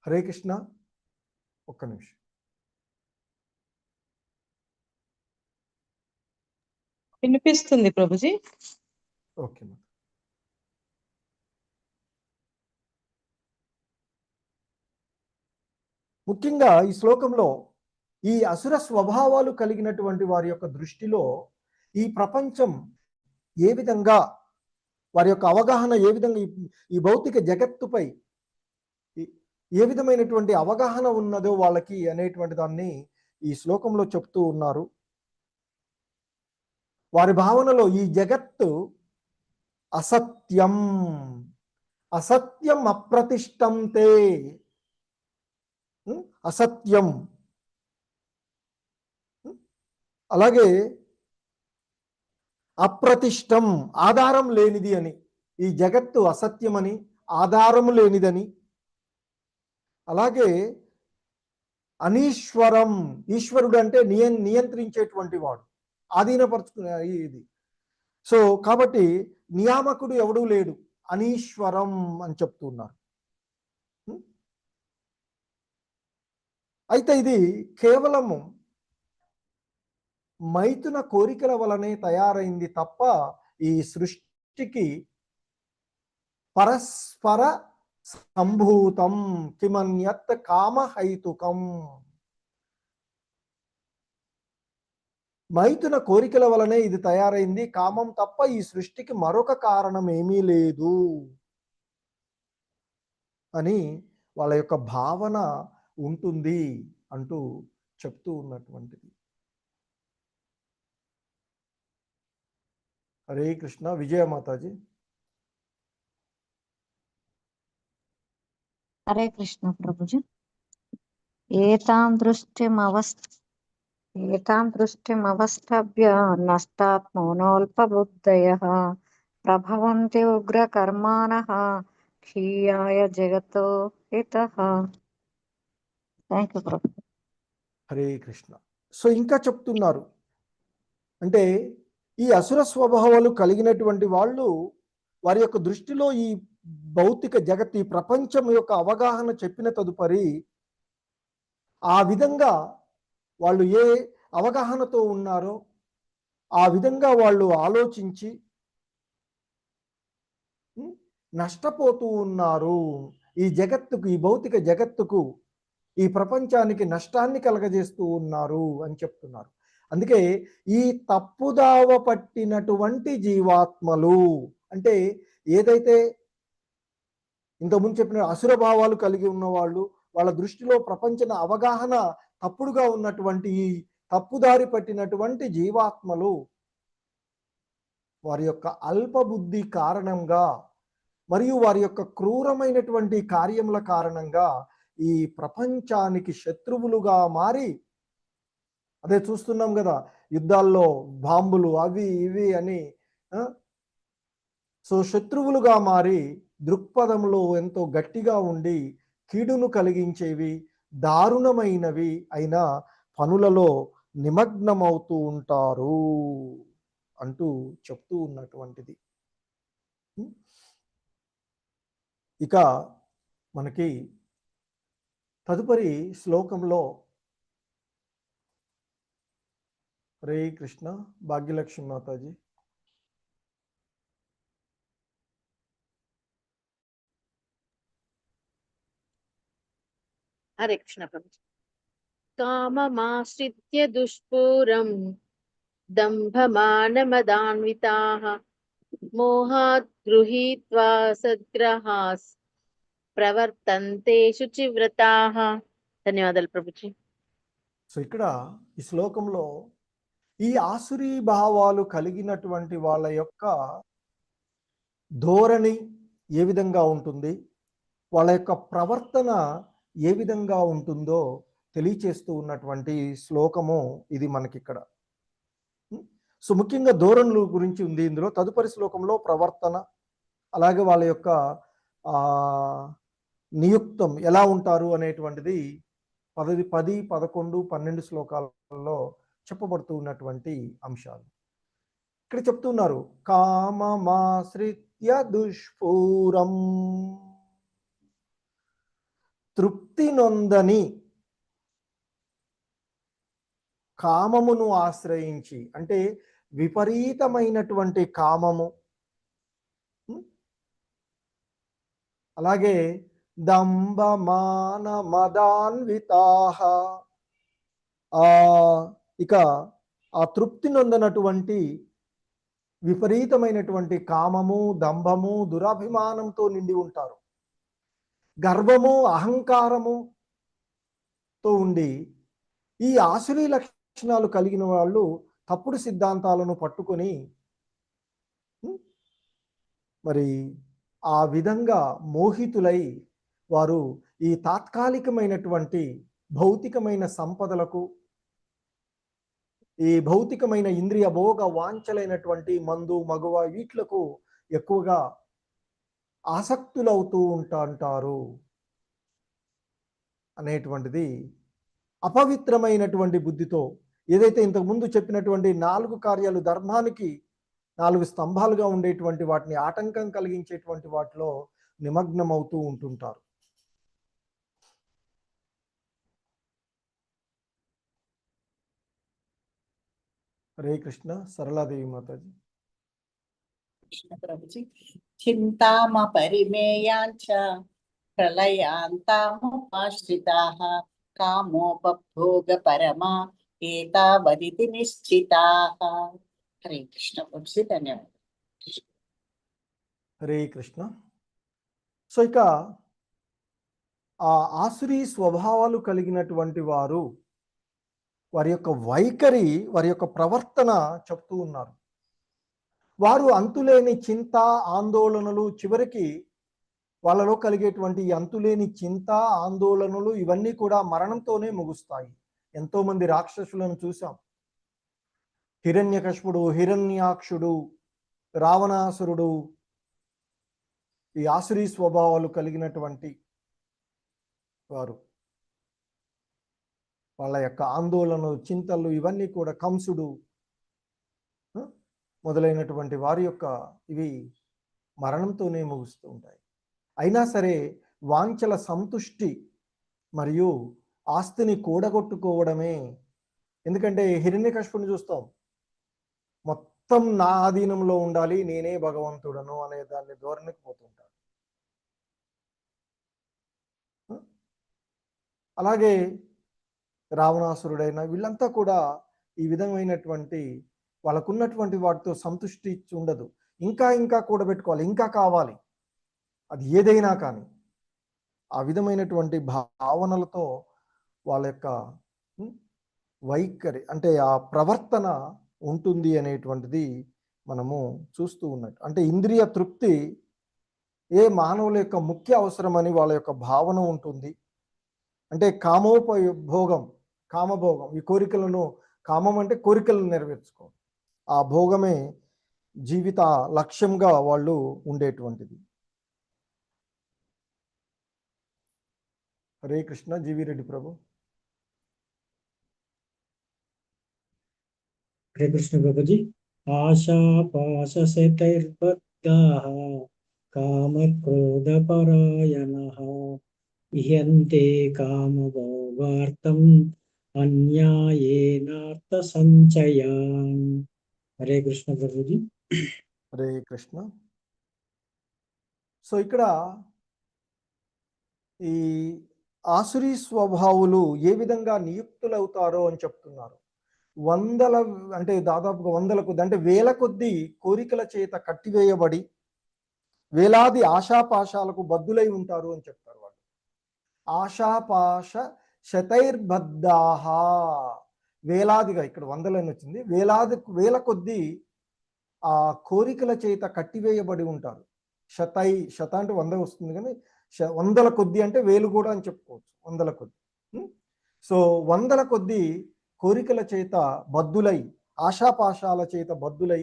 Speaker 1: హరే కృష్ణ. ఒక్క నిమిషం.
Speaker 6: వినిపిస్తుంది ప్రభుజీ.
Speaker 1: ఓకే. ముఖ్యంగా ఈ శ్లోకంలో ఈ అసుర స్వభావాలు కలిగినటువంటి వారి యొక్క దృష్టిలో ఈ ప్రపంచం ఏ విధంగా, వారి యొక్క అవగాహన ఏ విధంగా, ఈ భౌతిక జగత్తుపై ఏ విధమైనటువంటి అవగాహన ఉన్నదో వాళ్ళకి అనేటువంటి దాన్ని ఈ శ్లోకంలో చెప్తూ ఉన్నారు. వారి భావనలో ఈ జగత్తు అసత్యం, అసత్యం అప్రతిష్టంతే, అసత్యం. అలాగే అప్రతిష్టం, ఆధారం లేనిది అని. ఈ జగత్తు అసత్యమని, ఆధారము లేనిదని. అలాగే అనీశ్వరం, ఈశ్వరుడు అంటే నియంత్రించేటువంటి వాడు, ఆధీనపరుచుకునే ఇది. సో కాబట్టి నియామకుడు ఎవడూ లేడు, అనీశ్వరం అని చెప్తున్నారు. అయితే ఇది కేవలము మైథున కోరికల వలనే తయారైంది తప్ప ఈ సృష్టికి పరస్పర సంభూతం కిమన్యత్ కామహైతుకం. మైథున కోరికల వలనే ఇది తయారైంది, కామం తప్ప ఈ సృష్టికి మరొక కారణం ఏమీ లేదు అని వాళ్ళ యొక్క భావన ఉంటుంది అంటూ చెప్తూ ఉన్నటువంటిది. హరే కృష్ణ. విజయ మాతాజీ.
Speaker 7: హరే కృష్ణ ప్రభుజీ. ఏతాం దృష్టిమవస్థభ్య నష్టాత్మనోల్పబుద్ధయః ప్రభవంతి ఉగ్రకర్మాణః క్షీయాయ జగతో హితః. థ్యాంక్ యూ ప్రభు.
Speaker 1: హరే కృష్ణ. సో ఇంకా చెప్తున్నారు, అంటే ఈ అసుర స్వభావాలు కలిగినటువంటి వాళ్ళు వారి యొక్క దృష్టిలో ఈ భౌతిక జగత్, ఈ ప్రపంచం యొక్క అవగాహన చెప్పిన తదుపరి ఆ విధంగా వాళ్ళు ఏ అవగాహనతో ఉన్నారో ఆ విధంగా వాళ్ళు ఆలోచించి నష్టపోతూ ఉన్నారు. ఈ జగత్తుకు, ఈ భౌతిక జగత్తుకు, ఈ ప్రపంచానికి నష్టాన్ని కలగజేస్తూ ఉన్నారు అని చెప్తున్నారు. అందుకే ఈ తప్పుదావ పట్టినటువంటి జీవాత్మలు, అంటే ఏదైతే ఇంతకుముందు చెప్పిన అసుర భావాలు కలిగి ఉన్నవాళ్ళు, వాళ్ళ దృష్టిలో ప్రపంచ అవగాహన తప్పుడుగా ఉన్నటువంటి ఈ తప్పుదారి పట్టినటువంటి జీవాత్మలు వారి యొక్క అల్పబుద్ధి కారణంగా మరియు వారి యొక్క క్రూరమైనటువంటి కార్యముల కారణంగా ఈ ప్రపంచానికి శత్రువులుగా మారి, అదే చూస్తున్నాం కదా యుద్ధాల్లో బాంబులు అవి ఇవి అని, సో శత్రువులుగా మారి దృక్పథంలో ఎంతో గట్టిగా ఉండి కీడును కలిగించేవి, దారుణమైనవి అయిన పనులలో నిమగ్నమవుతూ ఉంటారు అంటూ చెప్తూ ఉన్నటువంటిది. ఇక మనకి తదుపరి శ్లోకంలో హరే కృష్ణ, భాగ్యలక్ష్మి మాతాజీ.
Speaker 3: హరే కృష్ణ ప్రభుజీ. కామమాశ్రిత్య దుష్పూరం దంభమానమదాన్వితాః మోహాత్ గృహీత్వా సద్గ్రహాస్ ప్రవర్తంతే శుచివ్రతాః. ధన్యవాదాలు ప్రభుజీ.
Speaker 1: సో ఇక్కడ ఈ శ్లోకంలో ఈ ఆసురీ భావాలు కలిగినటువంటి వాళ్ళ యొక్క ధోరణి ఏ విధంగా ఉంటుంది, వాళ్ళ యొక్క ప్రవర్తన ఏ విధంగా ఉంటుందో తెలియచేస్తూ ఉన్నటువంటి శ్లోకము ఇది మనకి ఇక్కడ. సో ముఖ్యంగా ధోరణుల గురించి ఉంది ఇందులో. తదుపరి శ్లోకంలో ప్రవర్తన, అలాగే వాళ్ళ యొక్క నియుక్తం ఎలా ఉంటారు అనేటువంటిది 10, 11, 12 శ్లోకాలలో చెప్పబడుతూ ఉన్నటువంటి అంశాలు ఇక్కడ చెప్తున్నారు. కామమాశ్రిత్య దుష్పూరం, తృప్తి నొందని కామమును ఆశ్రయించి, అంటే విపరీతమైనటువంటి కామము, అలాగే దంభమాన మదాన్వితాః, ఇక ఆ తృప్తి నొందనటువంటి విపరీతమైనటువంటి కామము, దంభము, దురాభిమానంతో నిండి ఉంటారు. గర్వము, అహంకారముతో ఉండి ఈ ఆసురీ లక్షణాలు కలిగిన వాళ్ళు తప్పుడు సిద్ధాంతాలను పట్టుకొని మరి ఆ విధంగా మోహితులై వారు ఈ తాత్కాలికమైనటువంటి భౌతికమైన సంపదలకు, ఈ భౌతికమైన ఇంద్రియ భోగ వాంఛలైనటువంటి మందు, మగువ వీట్లకు ఎక్కువగా ఆసక్తులవుతూ ఉంటారు అనేటువంటిది అపవిత్రమైనటువంటి బుద్ధితో, ఏదైతే ఇంతకుముందు చెప్పినటువంటి 4 కార్యాలు ధర్మానికి 4 స్తంభాలుగా ఉండేటువంటి వాటిని ఆటంకం కలిగించేటువంటి వాటిలో నిమగ్నమవుతూ ఉంటుంటారు. హరే కృష్ణ. సరళాదేవి మాతాజీ.
Speaker 2: కృష్ణ ప్రభుజీ. చింతామ పరిమేయాంచ ప్రళయాంతాముపాశ్రితాః కామోపభోగ పరమా ఏతావదితి నిశ్చితాః. హరే కృష్ణ ప్రభుజీ. ధన్యవాదాలు.
Speaker 1: హరే కృష్ణ. సో ఇక ఆ ఆసురీ స్వభావాలు కలిగినటువంటి వారు వారి యొక్క వైఖరి, వారి యొక్క ప్రవర్తన చెప్తూ ఉన్నారు. వారు అంతులేని చింత, ఆందోళనలు, చివరికి వాళ్ళలో కలిగేటువంటి ఈ అంతులేని చింత, ఆందోళనలు ఇవన్నీ కూడా మరణంతోనే ముగుస్తాయి. ఎంతో మంది రాక్షసులను చూసాం. హిరణ్యకశిపుడు, హిరణ్యాక్షుడు, రావణాసురుడు, ఈ ఆసురీ స్వభావాలు కలిగినటువంటి వారు, వాళ్ళ యొక్క ఆందోళనలు, చింతలు ఇవన్నీ కూడా, కంసుడు మొదలైనటువంటి వారి యొక్క ఇవి మరణంతోనే ముగుస్తూ ఉంటాయి. అయినా సరే వాంఛల సంతుష్టి మరియు ఆస్తిని కూడగొట్టుకోవడమే. ఎందుకంటే హిరణ్యకశిపుని చూస్తాం, మొత్తం నా ఆధీనంలో ఉండాలి, నేనే భగవంతుడను అనే దాన్ని ధోరణికి పోతుంటాడు. అలాగే రావణాసురుడైన వీళ్ళంతా కూడా ఈ విధమైనటువంటి వాళ్ళకున్నటువంటి వాటితో సంతృష్టి ఉండదు. ఇంకా ఇంకా కూడబెట్టుకోవాలి, ఇంకా కావాలి, అది ఏదైనా కానీ ఆ విధమైనటువంటి భావనలతో వాళ్ళ యొక్క వైఖరి అంటే ఆ ప్రవర్తన ఉంటుంది అనేటువంటిది మనము చూస్తూ ఉన్నట్టు. అంటే ఇంద్రియ తృప్తి ఏ మానవుల యొక్క ముఖ్య అవసరమని వాళ్ళ యొక్క భావన ఉంటుంది. అంటే కామోపభోగం, కామభోగం, ఈ కోరికలను, కామం అంటే కోరికలను నెరవేర్చుకో, ఆ భోగమే జీవిత లక్ష్యంగా వాళ్ళు ఉండేటువంటిది. హరే కృష్ణ. జీవి రెడ్డి ప్రభు.
Speaker 5: హరే కృష్ణ ప్రభుజీ. ఆశాపాశశతైర్బద్ధాః కామక్రోధపరాయణః ఇహంతే కామభోగార్థం అన్యాయేనార్థసంచయాన్. హరే కృష్ణ ప్రభుజీ.
Speaker 1: హరే కృష్ణ. సో ఇక్కడ ఈ ఆసురీ స్వభావులు ఏ విధంగా నియుక్తులవుతారో అని చెప్తున్నారు. వందల అంటే దాదాపుగా వందల కొద్ది అంటే వేల కొద్ది కోరికల చేత కట్టివేయబడి వేలాది ఆశాపాశాలకు బద్దులై ఉంటారు అని చెప్తారు వాళ్ళు. ఆశాపాశ శతైర్బద్ధాః, వేలాదిగా, ఇక్కడ వందలని వచ్చింది, వేల కొద్ది ఆ కోరికల చేత కట్టివేయబడి ఉంటారు. శత అంటే 100 వస్తుంది, కానీ వందల కొద్ది అంటే వేలు కూడా అని చెప్పుకోవచ్చు, వందల కొద్ది. సో వందల కొద్ది కోరికల చేత బద్దులై, ఆశాపాశాల చేత బద్దులై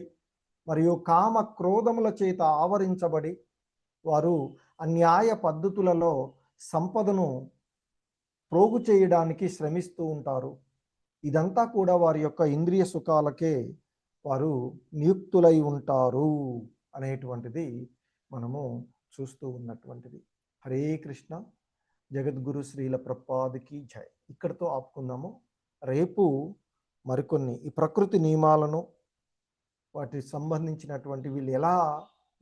Speaker 1: మరియు కామ క్రోధముల చేత ఆవరించబడి వారు అన్యాయ పద్ధతులలో సంపదను ప్రోగు చేయడానికి శ్రమిస్తూ ఉంటారు. ఇదంతా కూడా వారి యొక్క ఇంద్రియ సుఖాలకే వారు నియుక్తులై ఉంటారు అనేటువంటిది మనము చూస్తూ ఉన్నటువంటిది. హరే కృష్ణ. జగద్గురు శ్రీల ప్రభుపాదికి జై. ఇక్కడితో ఆపుకుందాము. రేపు మరికొన్ని ఈ ప్రకృతి నియమాలను, వాటికి సంబంధించినటువంటి వీళ్ళు ఎలా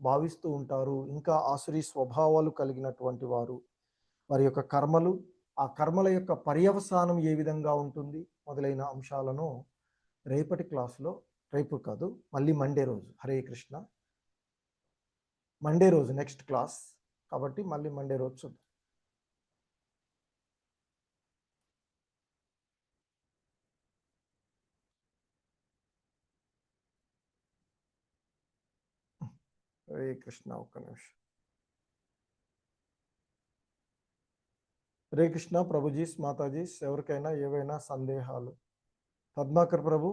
Speaker 1: భావిస్తూ ఉంటారు, ఇంకా ఆసురీ స్వభావాలు కలిగినటువంటి వారు, వారి యొక్క కర్మలు, ఆ కర్మల యొక్క పర్యవసానం ఏ విధంగా ఉంటుంది మొదలైన అంశాలను రేపటి క్లాసులో, రేపు కాదు మళ్ళీ మండే రోజు, హరే కృష్ణ, మండే రోజు నెక్స్ట్ క్లాస్ కాబట్టి మళ్ళీ మండే రోజు చూద్దాం. హరే కృష్ణ. ఒక్క నిమిషం. హరే కృష్ణ ప్రభుజీస్, మాతాజీస్, ఎవరికైనా ఏవైనా సందేహాలు? పద్మాకర్ ప్రభు.